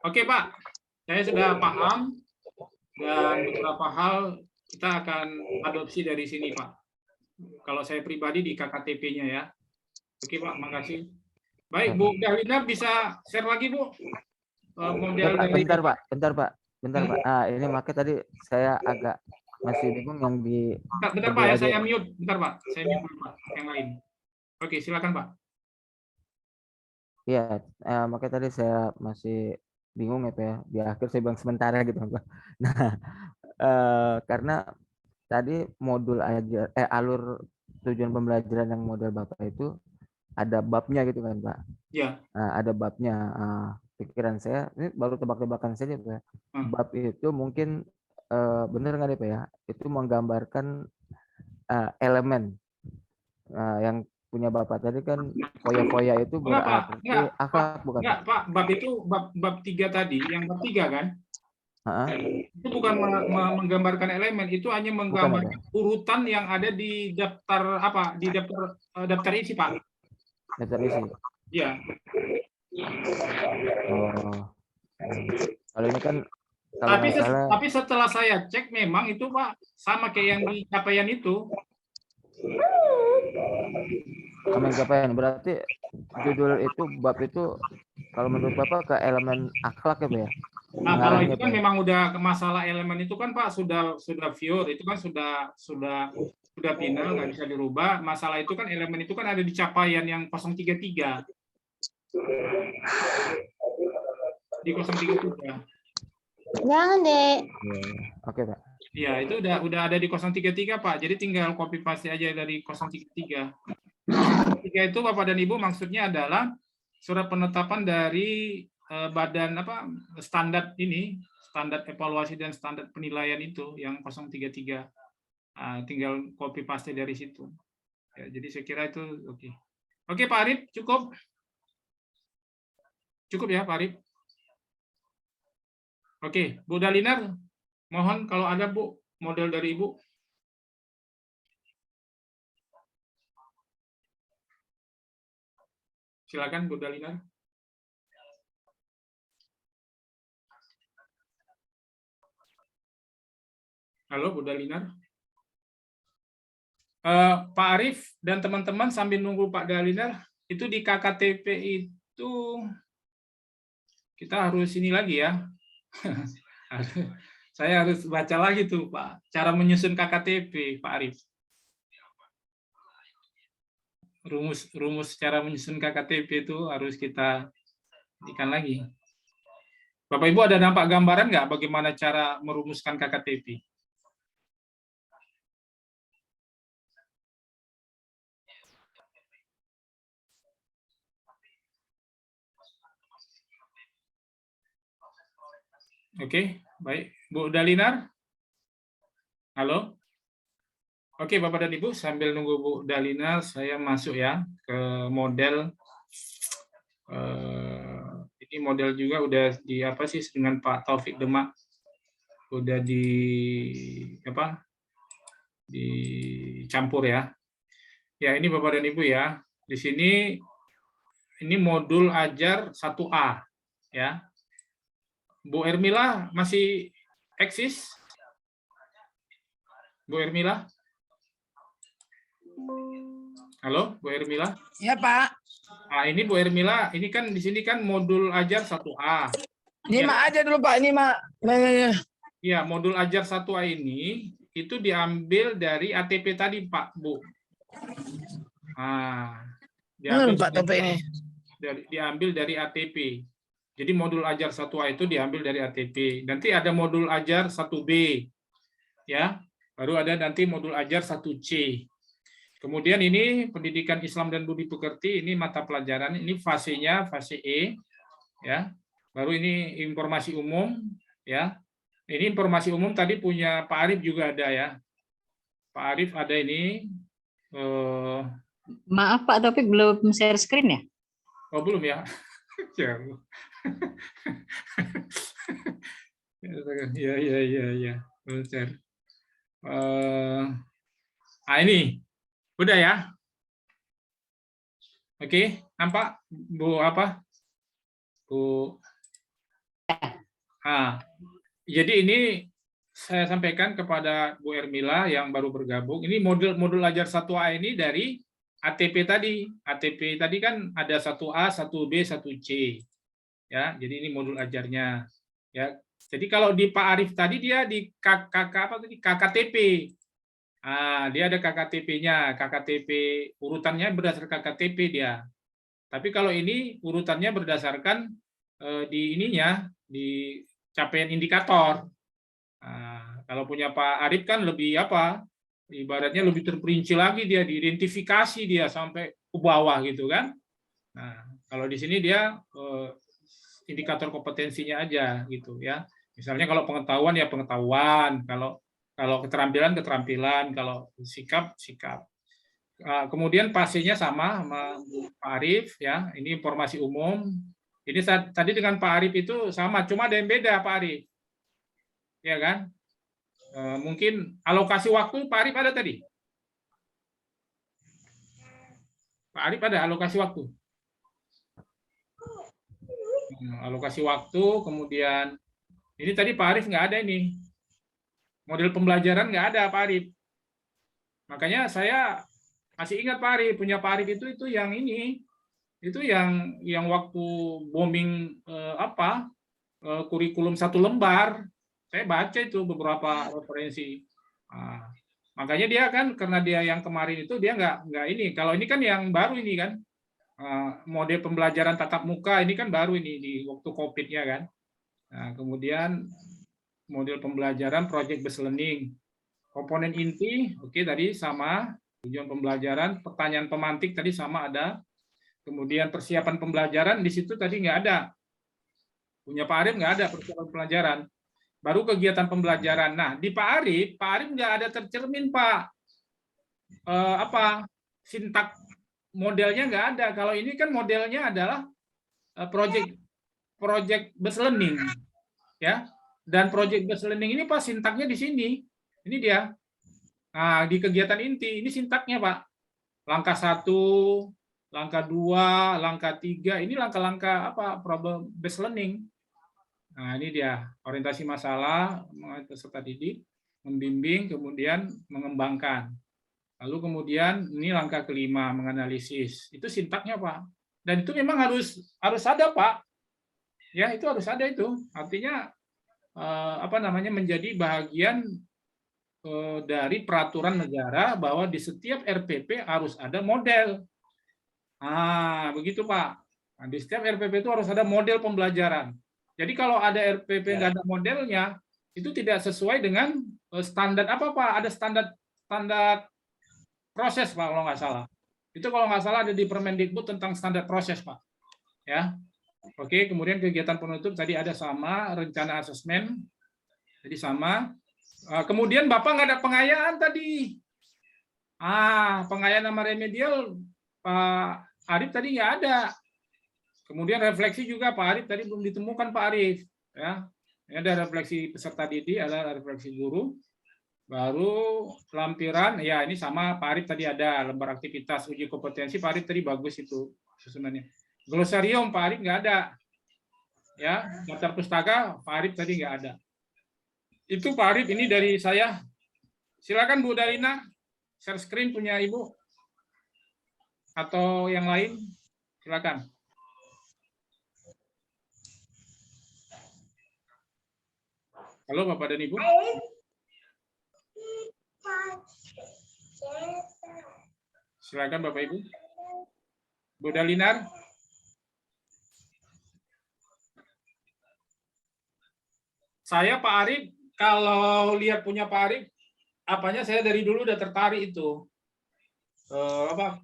Oke Pak, saya sudah paham dan beberapa hal kita akan adopsi dari sini Pak. Kalau saya pribadi di KKTP-nya ya. Oke Pak, makasih. Baik Bu Dalina, bisa share lagi Bu model Pak, dari. bentar Pak. Ini makanya tadi saya agak masih bingung yang di. Bentar Pak ya, saya mute. Bentar Pak, saya mute dulu Pak, yang lain. Oke, silakan Pak. Iya, makanya tadi saya masih bingung ya Pak ya. Di akhir saya bilang sementara gitu Pak. Nah, karena tadi modul alur tujuan pembelajaran yang model Bapak itu ada babnya gitu kan Pak. Ya. Nah, ada babnya. Pikiran saya ini baru tebak-tebakan saja Pak. Bab itu mungkin benar nggak nih Pak ya? Itu menggambarkan elemen yang punya Bapak tadi kan foya-foya itu berarti akhlak bukan? Enggak Pak, bab itu bab 3 tadi, yang bab 3 kan? Itu bukan menggambarkan elemen, itu hanya menggambarkan urutan yang ada di daftar apa? Di daftar isi Pak. Daftar isi. Iya. Kalau ini kan tapi setelah saya cek memang itu Pak sama kayak yang di capaian itu. Sama yang capaian berarti judul itu bab itu kalau menurut Bapak ke elemen akhlak ya Pak ya? Nah, kalau itu kan memang udah masalah elemen itu kan Pak sudah pure, itu kan sudah final, nggak bisa dirubah. Masalah itu kan elemen itu kan ada di capaian yang 033. Di 033. Jangan deh. Oke Pak. Iya, itu udah ada di 033 Pak. Jadi tinggal copy paste aja dari 033. 033 itu Bapak dan Ibu maksudnya adalah surat penetapan dari badan apa standar ini, standar evaluasi dan standar penilaian itu yang 033. Tinggal copy paste dari situ. Ya, jadi saya kira itu oke. Oke Pak Arif, cukup. Cukup ya Pak Arif. Oke, Bu Dalinar, mohon kalau ada Bu model dari Ibu. Silakan Bu Dalinar. Halo Bu Dalinar. Pak Arif dan teman-teman sambil nunggu Pak Dalinar, itu di KKTP itu kita harus ini lagi ya. Saya harus baca lagi tuh Pak, cara menyusun KKTP Pak Arif. Rumus cara menyusun KKTP itu harus kita ikan lagi. Bapak Ibu ada nampak gambaran nggak bagaimana cara merumuskan KKTP? Oke, baik. Bu Dalinar? Halo? Oke, Bapak dan Ibu, sambil nunggu Bu Dalinar, saya masuk ya ke model. Ini model juga udah di apa sih dengan Pak Taufik Demak. Udah dicampur ya. Ya, ini Bapak dan Ibu ya. Di sini ini modul ajar 1A ya. Bu Ermila masih eksis? Bu Ermila? Halo, Bu Ermila? Ya, Pak. Nah, ini Bu Ermila, ini kan di sini kan modul ajar 1A. Nyimak aja dulu, Pak. Nyimak. Ya, modul ajar 1A ini itu diambil dari ATP tadi, Pak, Bu. Nah, Pak Topik ini. Diambil dari ATP. Jadi modul ajar 1A itu diambil dari ATP. Nanti ada modul ajar 1B. Ya. Baru ada nanti modul ajar 1C. Kemudian ini pendidikan Islam dan budi pekerti, ini mata pelajaran, ini fasenya fase E, ya. Baru ini informasi umum, ya. Ini informasi umum tadi punya Pak Arif juga ada ya. Pak Arif ada ini Maaf Pak Taufik, belum share screen ya? Oh, belum ya? Ya, ya. Belum share. Ini udah ya. Oke, nampak Bu apa? Bu. Jadi ini saya sampaikan kepada Bu Ermila yang baru bergabung. Ini modul ajar 1A ini dari ATP tadi. ATP tadi kan ada 1A, 1B, 1C. Ya, jadi ini modul ajarnya. Ya. Jadi kalau di Pak Arief tadi dia di KKTP. Dia ada KKTP-nya, KKTP urutannya berdasarkan KKTP dia. Tapi kalau ini urutannya berdasarkan di ininya, di capaian indikator. Kalau punya Pak Arief kan lebih apa? Ibaratnya lebih terperinci lagi dia, diidentifikasi dia sampai ke bawah gitu kan. Nah, kalau di sini dia indikator kompetensinya aja gitu ya. Misalnya kalau pengetahuan ya pengetahuan, kalau keterampilan, kalau sikap. Kemudian pastinya sama Pak Arief ya. Ini informasi umum. Ini tadi dengan Pak Arief itu sama, cuma ada yang beda Pak Arief. Ya kan? Mungkin alokasi waktu Pak Arief ada tadi. Pak Arief ada alokasi waktu. Alokasi waktu, kemudian ini tadi Pak Arief nggak ada ini. Model pembelajaran nggak ada Pak Arief. Makanya saya masih ingat Pak Arief, punya Pak Arief itu yang ini, itu yang waktu booming kurikulum 1 lembar, saya baca itu beberapa referensi. Makanya dia kan karena dia yang kemarin itu dia nggak ini. Kalau ini kan yang baru ini kan, model pembelajaran tatap muka ini kan baru ini di waktu COVID ya kan. Nah, kemudian model pembelajaran project based learning. Komponen inti, oke tadi sama. Tujuan pembelajaran, pertanyaan pemantik tadi sama ada. Kemudian persiapan pembelajaran di situ tadi nggak ada. Punya Pak Arief nggak ada persiapan pembelajaran. Baru kegiatan pembelajaran. Nah di Pak Arief nggak ada tercermin Pak. Sintak modelnya nggak ada. Kalau ini kan modelnya adalah project based learning, ya. Dan project based learning ini Pak sintaknya di sini. Ini dia. Nah, di kegiatan inti ini sintaknya Pak. Langkah 1, langkah 2, langkah 3. Ini langkah-langkah apa? Problem based learning. Nah, ini dia. Orientasi masalah, peserta didik, membimbing, kemudian mengembangkan. Lalu kemudian ini langkah kelima, menganalisis. Itu sintaknya Pak. Dan itu memang harus ada Pak. Ya, itu harus ada itu. Artinya menjadi bagian dari peraturan negara bahwa di setiap RPP harus ada model. Begitu Pak. Nah, di setiap RPP itu harus ada model pembelajaran. Jadi kalau ada RPP nggak ada modelnya, itu tidak sesuai dengan standar apa Pak? Ada standar proses Pak kalau nggak salah. Itu kalau nggak salah ada di Permendikbud tentang standar proses Pak. Ya. Oke, kemudian kegiatan penutup tadi ada sama, rencana asesmen, jadi sama. Kemudian Bapak nggak ada pengayaan tadi. Pengayaan sama remedial Pak Arief tadi nggak ada. Kemudian refleksi juga Pak Arief tadi belum ditemukan Pak Arief. Ya, ada refleksi peserta didik, ada refleksi guru. Baru lampiran, ya ini sama Pak Arief tadi ada lembar aktivitas uji kompetensi Pak Arief tadi bagus itu susunannya. Glosarium Pak Arief nggak ada, ya daftar pustaka Pak Arief tadi nggak ada. Itu Pak Arief ini dari saya. Silakan Bu Dalina, share screen punya Ibu atau yang lain, silakan. Halo Bapak dan Ibu. Silakan Bapak Ibu. Bu Dalinar. Saya Pak Arief, kalau lihat punya Pak Arief, apanya saya dari dulu udah tertarik itu.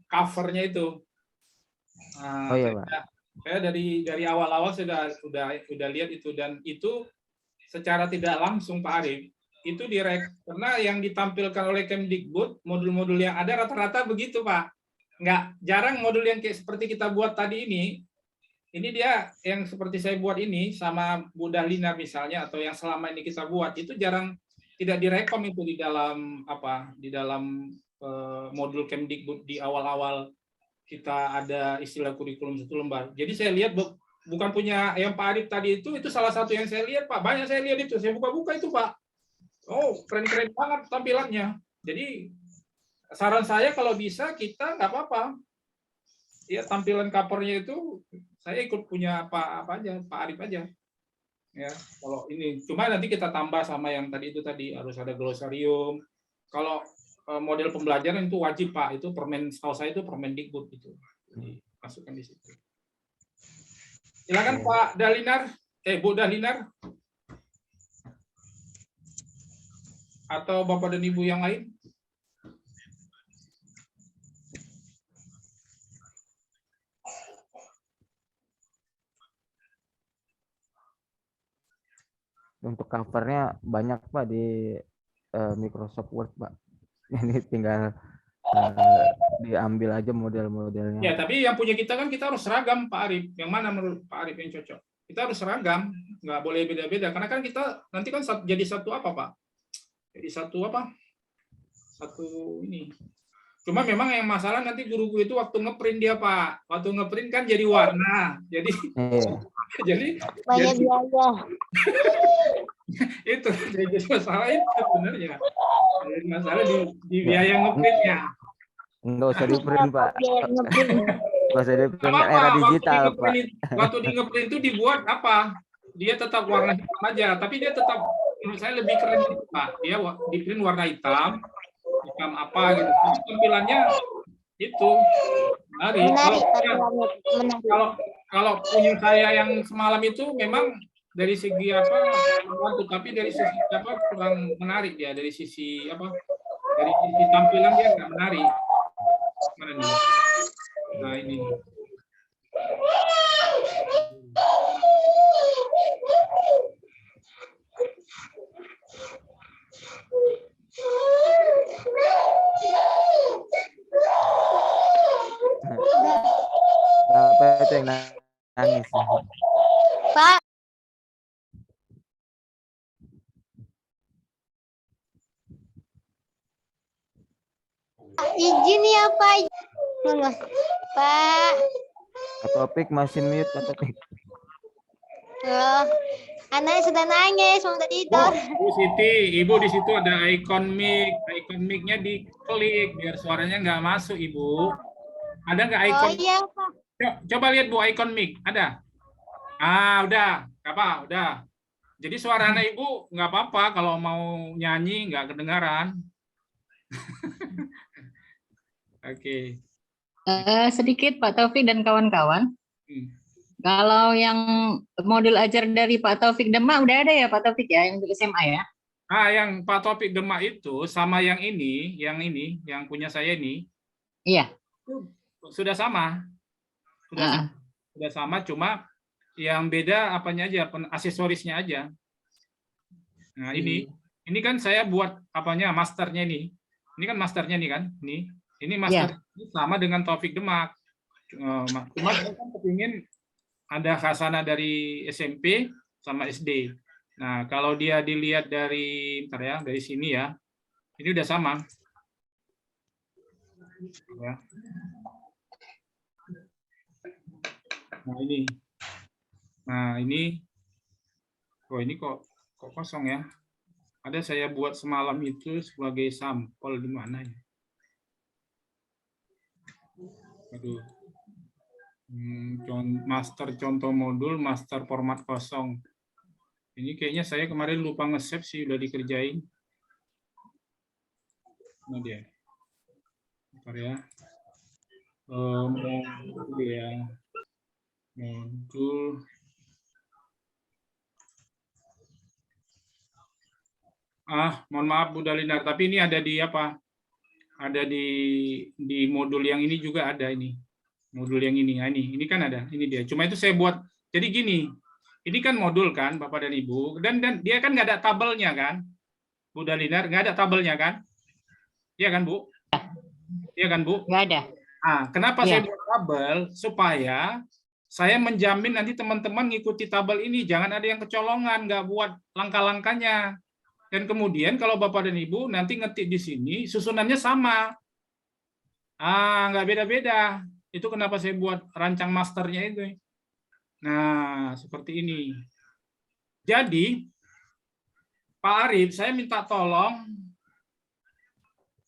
Covernya itu. Iya, Pak. Saya dari awal-awal sudah lihat itu, dan itu secara tidak langsung Pak Arief itu karena yang ditampilkan oleh Kemdikbud modul-modul yang ada rata-rata begitu Pak. jarang modul yang kayak seperti kita buat tadi ini. Ini dia yang seperti saya buat ini sama Bu Dalina misalnya, atau yang selama ini kita buat itu jarang, tidak direkom itu di dalam modul Kemdikbud di awal-awal kita ada istilah kurikulum 1 lembar. Jadi saya lihat bukan punya yang Pak Arif tadi itu salah satu yang saya lihat Pak, banyak saya lihat itu, saya buka-buka itu Pak. Oh keren-keren banget tampilannya. Jadi saran saya kalau bisa kita nggak apa-apa. Ya tampilan covernya itu saya ikut punya Pak Arif aja. Ya, kalau ini cuma nanti kita tambah sama yang tadi harus ada glosarium. Kalau model pembelajaran itu wajib Pak, itu setahu saya itu Permendikbud itu. Masukkan di situ. Silakan Pak Dalinar, Bu Dalinar. Atau Bapak dan Ibu yang lain. Untuk covernya banyak Pak di Microsoft Word Pak. Ini tinggal diambil aja model-modelnya. Ya, tapi yang punya kita kan kita harus seragam Pak Arif. Yang mana menurut Pak Arif yang cocok? Kita harus seragam, nggak boleh beda-beda. Karena kan kita nanti kan jadi satu apa Pak? Jadi satu apa? Satu ini. Cuma memang yang masalah nanti guru-guru itu waktu ngeprint dia Pak. Waktu ngeprint kan jadi warna. Jadi jadi Banyak biaya. itu jadi masalah itu sebenarnya. Jadi masalah di biaya ngeprintnya. Enggak usah di-print Pak. Biaya ngeprint. Enggak usah di-print, Apa, era digital Pak. Waktu di ngeprint itu dibuat apa? Dia tetap warna hitam aja, tapi dia tetap menurut saya lebih keren gitu, Pak. Dia di print warna hitam apa gitu. Tapi tampilannya itu menarik. Kalau punya saya yang semalam itu memang dari segi tapi dari sisi kurang menarik ya, dari sisi dari sisi tampilan dia nggak menarik. Mana nih? Nah ini. Apa itu yang nangis? Pak, izin ya Pak. Pak. Pak Topik masih mute Pak Topik. Loh, anaknya sudah nangis, mau tidur. Bu Siti, Ibu di situ ada icon mic. Icon mic-nya diklik biar suaranya nggak masuk, Ibu. Ada nggak icon? Oh iya Pak. Coba lihat Bu icon mic, ada? Ah, udah. Apa? Udah. Jadi suara anak Ibu nggak apa-apa kalau mau nyanyi nggak kedengaran. Oke. Sedikit Pak Taufik dan kawan-kawan. Kalau yang modul ajar dari Pak Taufik Demak udah ada ya Pak Taufik ya yang untuk SMA ya? Yang Pak Taufik Demak itu sama yang yang punya saya ini. Iya. Sudah sama. Sudah sama, cuma yang beda apanya aja, aksesorisnya aja. Nah, ini kan saya buat masternya ini. Ini kan masternya nih kan, ini master sama dengan Taufik Demak. Cuma saya kan kepingin ada khasana dari SMP sama SD. Nah, kalau dia dilihat dari dari sini ya, ini udah sama. Ya. Nah ini, oh ini kok kosong ya. Ada saya buat semalam itu sebagai sampel di mana ya? Aduh. Master contoh modul, master format kosong. Ini kayaknya saya kemarin lupa nge-save sih, udah dikerjain. Nah dia. Bentar ya. Modul ya. Modul. Mohon maaf Bu Dalinar, tapi ini ada di Ada di modul yang ini juga ada ini. Modul yang ini, ini kan ada, ini dia. Cuma itu saya buat, jadi gini, ini kan modul kan, Bapak dan Ibu, dan dia kan nggak ada tabelnya kan, Bu Dalinar, nggak ada tabelnya kan? Iya kan Bu? Iya kan Bu? Nggak ada. Kenapa Iya. saya buat tabel? Supaya saya menjamin nanti teman-teman ngikuti tabel ini, jangan ada yang kecolongan, nggak buat langkah-langkahnya. Dan kemudian kalau Bapak dan Ibu nanti ngetik di sini, susunannya sama. Nggak beda-beda. Itu kenapa saya buat rancang masternya itu. Nah, seperti ini. Jadi, Pak Arif, saya minta tolong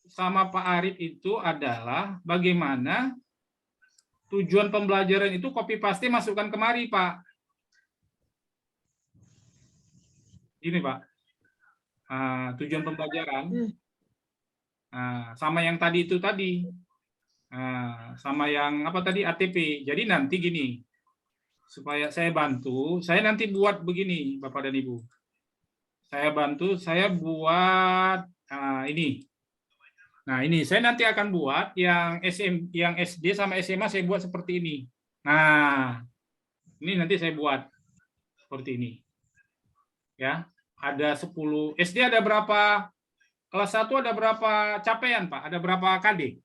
sama Pak Arif itu adalah bagaimana tujuan pembelajaran itu copy paste masukkan kemari, Pak. Ini, Pak. Tujuan pembelajaran. Sama yang tadi itu tadi. Sama yang apa tadi, ATP. Jadi nanti gini, supaya saya bantu, saya nanti buat begini, Bapak dan Ibu. Saya bantu, saya buat ini. Nah, ini saya nanti akan buat yang SD sama SMA saya buat seperti ini. Nah, ini nanti saya buat seperti ini. Ya, ada 10. SD ada berapa? Kelas 1 ada berapa capaian, Pak? Ada berapa KD?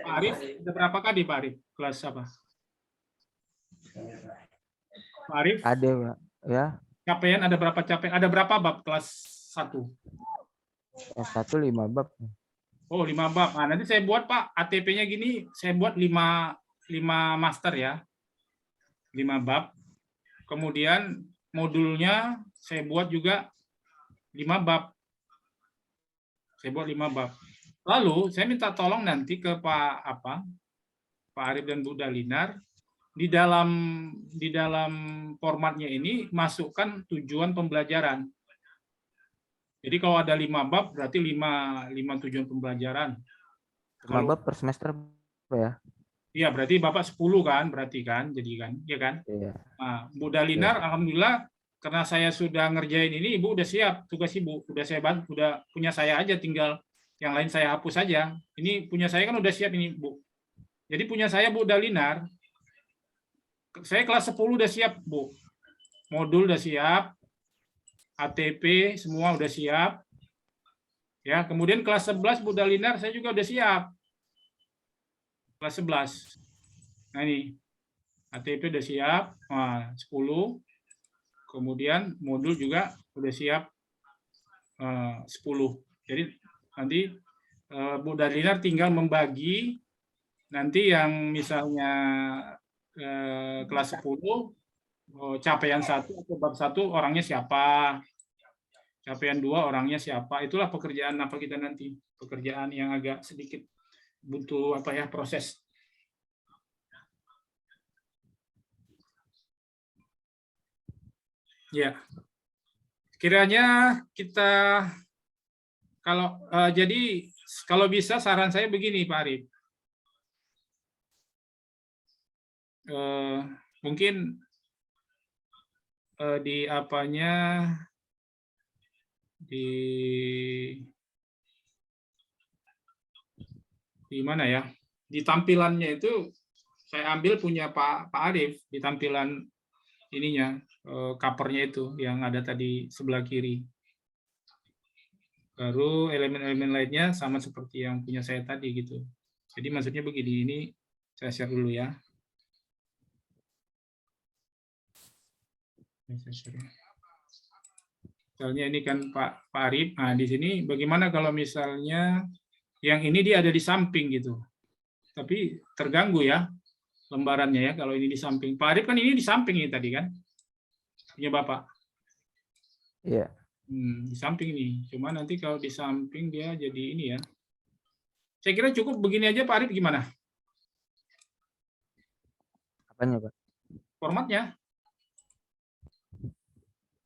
Pak Arif, ada berapa KD, Pak Arif? Kelas apa? Pak Arif? Ada, Pak. Ya. Capaian ada berapa capaian? Ada berapa bab kelas 1? Kelas 1 5 bab. Oh, 5 bab. Nah, nanti saya buat, Pak, ATP-nya gini, saya buat 5 master ya. 5 bab. Kemudian modulnya saya buat juga 5 bab. Saya buat 5 bab. Lalu saya minta tolong nanti ke Pak Arif dan Bu Dalinar di dalam formatnya ini masukkan tujuan pembelajaran. Jadi kalau ada 5 bab berarti 5 tujuan pembelajaran. 5 bab per semester, Pak ya? Iya, berarti Bapak 10 kan, berarti kan, jadi kan, ya kan? Iya. Nah, Bu Dalinar, alhamdulillah karena saya sudah ngerjain ini, Ibu udah siap tugas Ibu, udah saya bantu, udah punya saya aja, tinggal yang lain saya hapus saja. Ini punya saya kan udah siap ini, Bu. Jadi punya saya Bu Dalinar, saya kelas 10 udah siap, Bu. Modul udah siap, ATP semua udah siap. Ya, kemudian kelas 11 Bu Dalinar saya juga udah siap. Kelas 11. Nah ini, ATP udah siap, 10. Kemudian modul juga udah siap 10. Jadi nanti Bu Dalinar tinggal membagi, nanti yang misalnya kelas 10, capaian 1 atau bab 1 orangnya siapa, capaian 2 orangnya siapa, itulah pekerjaan apa kita nanti, pekerjaan yang agak sedikit butuh proses. Ya, kiranya kita jadi kalau bisa saran saya begini, Pak Arif, mungkin di mana ya, di tampilannya itu saya ambil punya Pak Arif, di tampilan ininya, covernya itu yang ada tadi sebelah kiri. Baru elemen-elemen lainnya sama seperti yang punya saya tadi gitu. Jadi maksudnya begini, ini saya share dulu ya. Misalnya ini kan Pak Arif. Nah, di sini bagaimana kalau misalnya yang ini dia ada di samping gitu. Tapi terganggu ya lembarannya ya kalau ini di samping. Pak Arif kan ini di samping ini tadi kan. Punya Bapak. Iya. Di samping ini. Cuma nanti kalau di samping dia jadi ini ya. Saya kira cukup begini aja, Pak Arif, gimana? Apanya, Pak? Formatnya.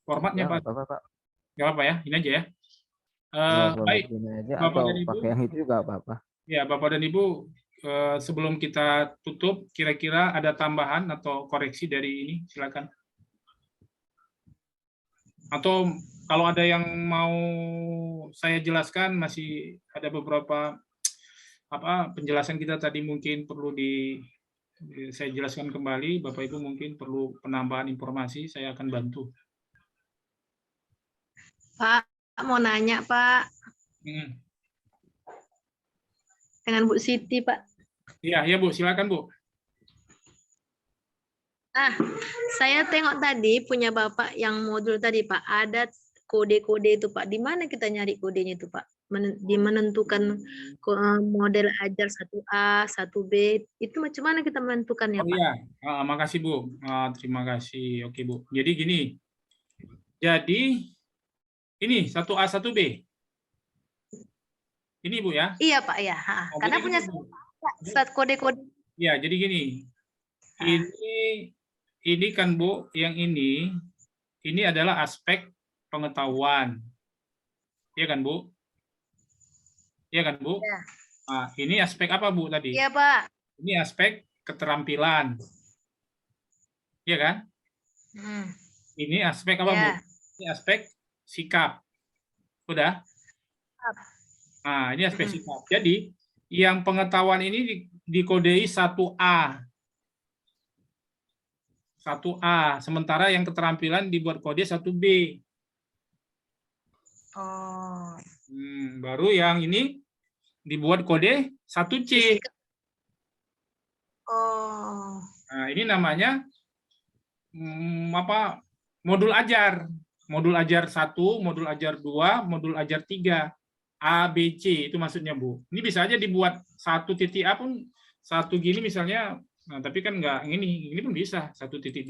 Formatnya, Ya, Pak. Pak. Nggak apa-apa ya, ini aja ya. Baik, Gini aja, Bapak atau dan Ibu. pakai yang itu juga apa-apa. Ya, Bapak dan Ibu, sebelum kita tutup, kira-kira ada tambahan atau koreksi dari ini, silakan. Atau kalau ada yang mau saya jelaskan, masih ada beberapa penjelasan kita tadi mungkin perlu saya jelaskan kembali, Bapak Ibu mungkin perlu penambahan informasi, saya akan bantu. Pak, mau nanya Pak Hmm. dengan Bu Siti Pak. Iya, ya Bu, silakan Bu. Ah, saya tengok tadi punya Bapak yang modul tadi Pak, ada kode-kode itu Pak. Di mana kita nyari kodenya itu Pak? Di menentukan model ajar 1A, 1B, itu macam mana kita menentukannya Oh Pak? iya, makasih Bu. Terima kasih. Oke Bu. Jadi gini. Jadi ini 1A 1B. Ini Bu ya. Iya Pak ya. Karena Jadi punya gini, Bu. kode-kode. Ya, jadi gini. Ini kan Bu, yang ini adalah aspek pengetahuan. Iya kan Bu? Iya kan Bu? Ya. Nah, ini aspek apa Bu tadi? Iya Pak. Ini aspek keterampilan. Iya kan? Ini aspek apa Bu? Ya. Ini aspek sikap. Udah? Nah, ini aspek sikap. Jadi, yang pengetahuan ini dikodei 1A. 1A. Sementara yang keterampilan dibuat kode 1B. Oh. Baru yang ini dibuat kode 1C. Oh. Nah, ini namanya modul ajar. Modul ajar 1, modul ajar 2, modul ajar 3. A, B, C itu maksudnya Bu. Ini bisa aja dibuat 1.A pun satu gini misalnya. Nah, tapi kan enggak ini pun bisa 1.2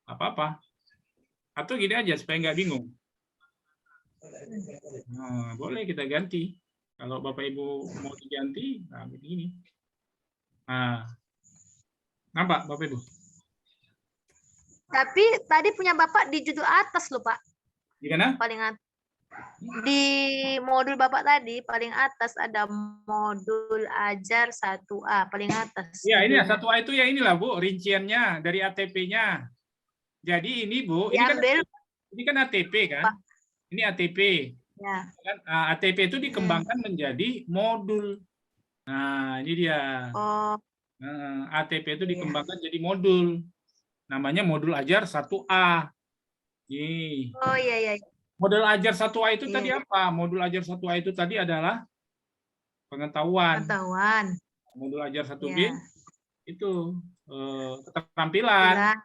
apa-apa. Atau gini aja supaya nggak bingung. Nah, boleh kita ganti. Kalau Bapak Ibu mau diganti, nah begini. Nah, nampak Bapak Ibu? Tapi tadi punya Bapak di judul atas loh Pak. Gimana? Paling atas. Di modul Bapak tadi paling atas ada modul ajar 1A paling atas. Ya, ini 1A itu ya inilah Bu, rinciannya dari ATP-nya. Jadi ini Bu, ini kan ATP kan? Pak. Ini ATP. Ya. ATP itu dikembangkan menjadi modul. Nah, ini dia. Oh. ATP itu dikembangkan jadi modul. Namanya modul ajar 1A. Nih. Oh iya. Modul ajar 1A itu tadi apa? Modul ajar 1A itu tadi adalah pengetahuan. Modul ajar 1B itu keterampilan.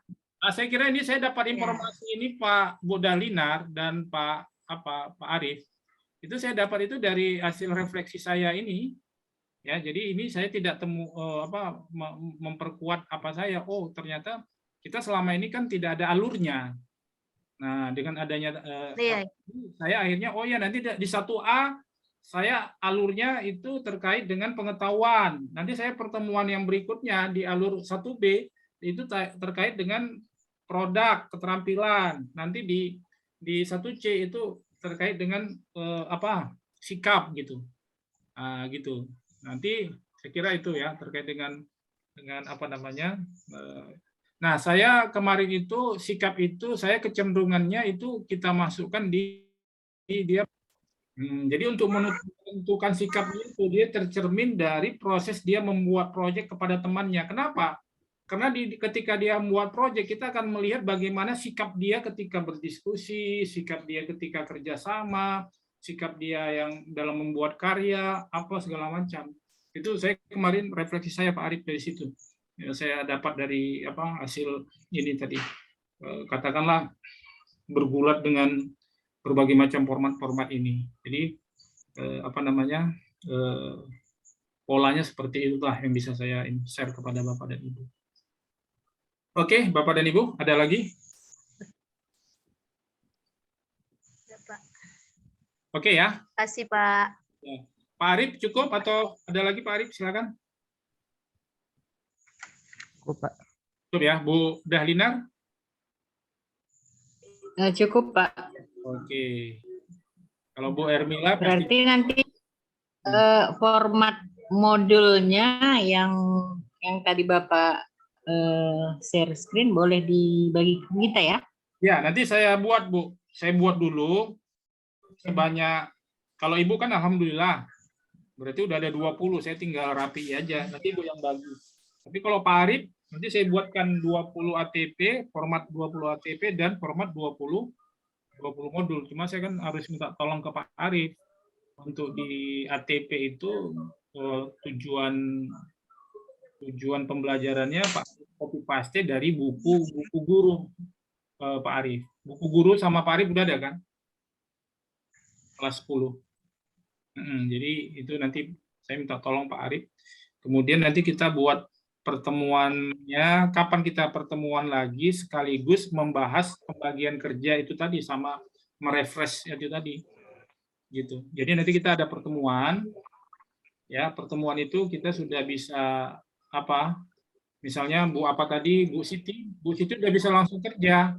Saya kira ini saya dapat informasi ini Pak Bu Dahlinar dan Pak Arif. Itu saya dapat itu dari hasil refleksi saya ini. Ya, jadi ini saya tidak memperkuat apa saya. Oh, ternyata kita selama ini kan tidak ada alurnya. Nah, dengan adanya saya akhirnya nanti di 1A saya alurnya itu terkait dengan pengetahuan. Nanti saya pertemuan yang berikutnya di alur 1B itu terkait dengan produk, keterampilan. Nanti di 1C itu terkait dengan sikap gitu. Gitu. Nanti saya kira itu ya terkait dengan apa namanya. Nah, saya kemarin itu sikap itu saya kecenderungannya itu kita masukkan di dia. Jadi untuk menentukan sikap itu dia tercermin dari proses dia membuat proyek kepada temannya. Kenapa? Karena ketika dia membuat proyek kita akan melihat bagaimana sikap dia ketika berdiskusi, sikap dia ketika kerjasama, sikap dia yang dalam membuat karya, apa segala macam. Itu saya kemarin refleksi saya Pak Arif dari situ. Saya dapat dari hasil ini tadi, katakanlah bergulat dengan berbagai macam format-format ini. Jadi polanya seperti itulah yang bisa saya share kepada Bapak dan Ibu. Oke, Bapak dan Ibu, ada lagi? Oke ya. Terima kasih Pak. Pak Arif cukup atau ada lagi Pak Arif? Silakan. Cukup Pak. Cukup ya, Bu Dahlinar? Cukup Pak. Oke. Kalau Bu Ermila berarti nanti format modulnya yang tadi Bapak share screen boleh dibagi ke kita ya? Ya, nanti saya buat Bu. Saya buat dulu sebanyak, kalau Ibu kan alhamdulillah berarti udah ada 20, saya tinggal rapi aja. Nanti Ibu yang bagi. Tapi kalau Pak Arif nanti saya buatkan 20 ATP, format 20 ATP dan format 20 20 modul. Cuma saya kan harus minta tolong ke Pak Arif untuk di ATP itu tujuan pembelajarannya Pak copy paste dari buku guru Pak Arif. Buku guru sama Pak Arif udah ada kan? Kelas 10. Jadi itu nanti saya minta tolong Pak Arif. Kemudian nanti kita buat pertemuannya, kapan kita pertemuan lagi sekaligus membahas pembagian kerja itu tadi sama merefresh itu tadi. Gitu. Jadi nanti kita ada pertemuan, ya pertemuan itu kita sudah bisa apa? Misalnya Bu Siti udah bisa langsung kerja.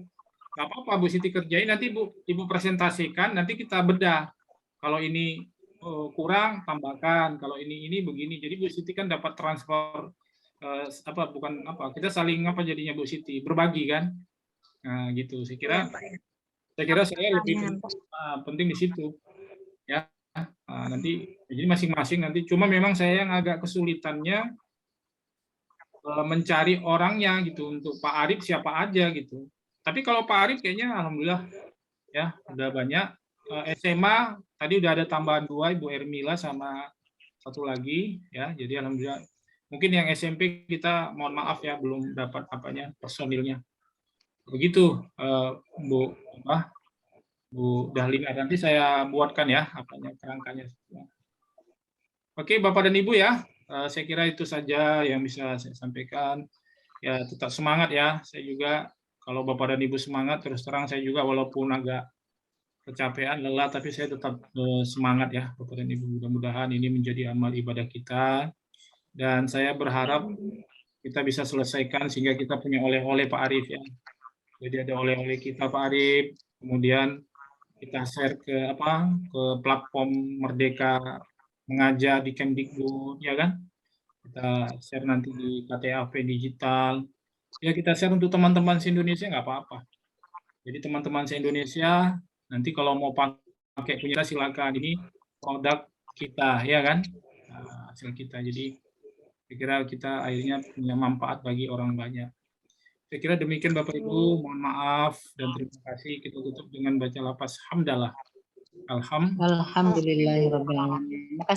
Nggak apa-apa Bu Siti kerjain, nanti Ibu presentasikan, nanti kita bedah. Kalau ini kurang tambahkan, kalau ini begini. Jadi Bu Siti kan dapat transfer kita saling jadinya Bu Siti berbagi kan. Nah gitu saya kira saya lebih penting di situ ya. Nanti jadi masing-masing nanti, cuma memang saya yang agak kesulitannya mencari orangnya gitu. Untuk Pak Arif siapa aja gitu, tapi kalau Pak Arif kayaknya alhamdulillah ya udah banyak. SMA tadi udah ada tambahan 2, Ibu Ermila sama satu lagi ya, jadi alhamdulillah. Mungkin yang SMP kita mohon maaf ya belum dapat personilnya. Begitu Bu Dahlina, nanti saya buatkan ya kerangkanya. Oke Bapak dan Ibu ya, saya kira itu saja yang bisa saya sampaikan. Ya tetap semangat ya, saya juga kalau Bapak dan Ibu semangat, terus terang saya juga walaupun agak kecapean, lelah, tapi saya tetap semangat ya Bapak dan Ibu. Mudah-mudahan ini menjadi amal ibadah kita. Dan saya berharap kita bisa selesaikan sehingga kita punya oleh-oleh Pak Arif ya. Jadi ada oleh-oleh kita Pak Arif, kemudian kita share ke platform Merdeka Mengajar di Kemdikbud ya kan. Kita share nanti di KTAP digital. Ya kita share untuk teman-teman se-Indonesia nggak apa-apa. Jadi teman-teman se-Indonesia nanti kalau mau pakai punya silakan, ini produk kita ya kan, hasil kita. Jadi saya kira kita akhirnya punya manfaat bagi orang banyak. Saya kira demikian Bapak Ibu, mohon maaf dan terima kasih. Kita tutup dengan baca lafaz hamdalah. Alhamdulillahirabbil alamin.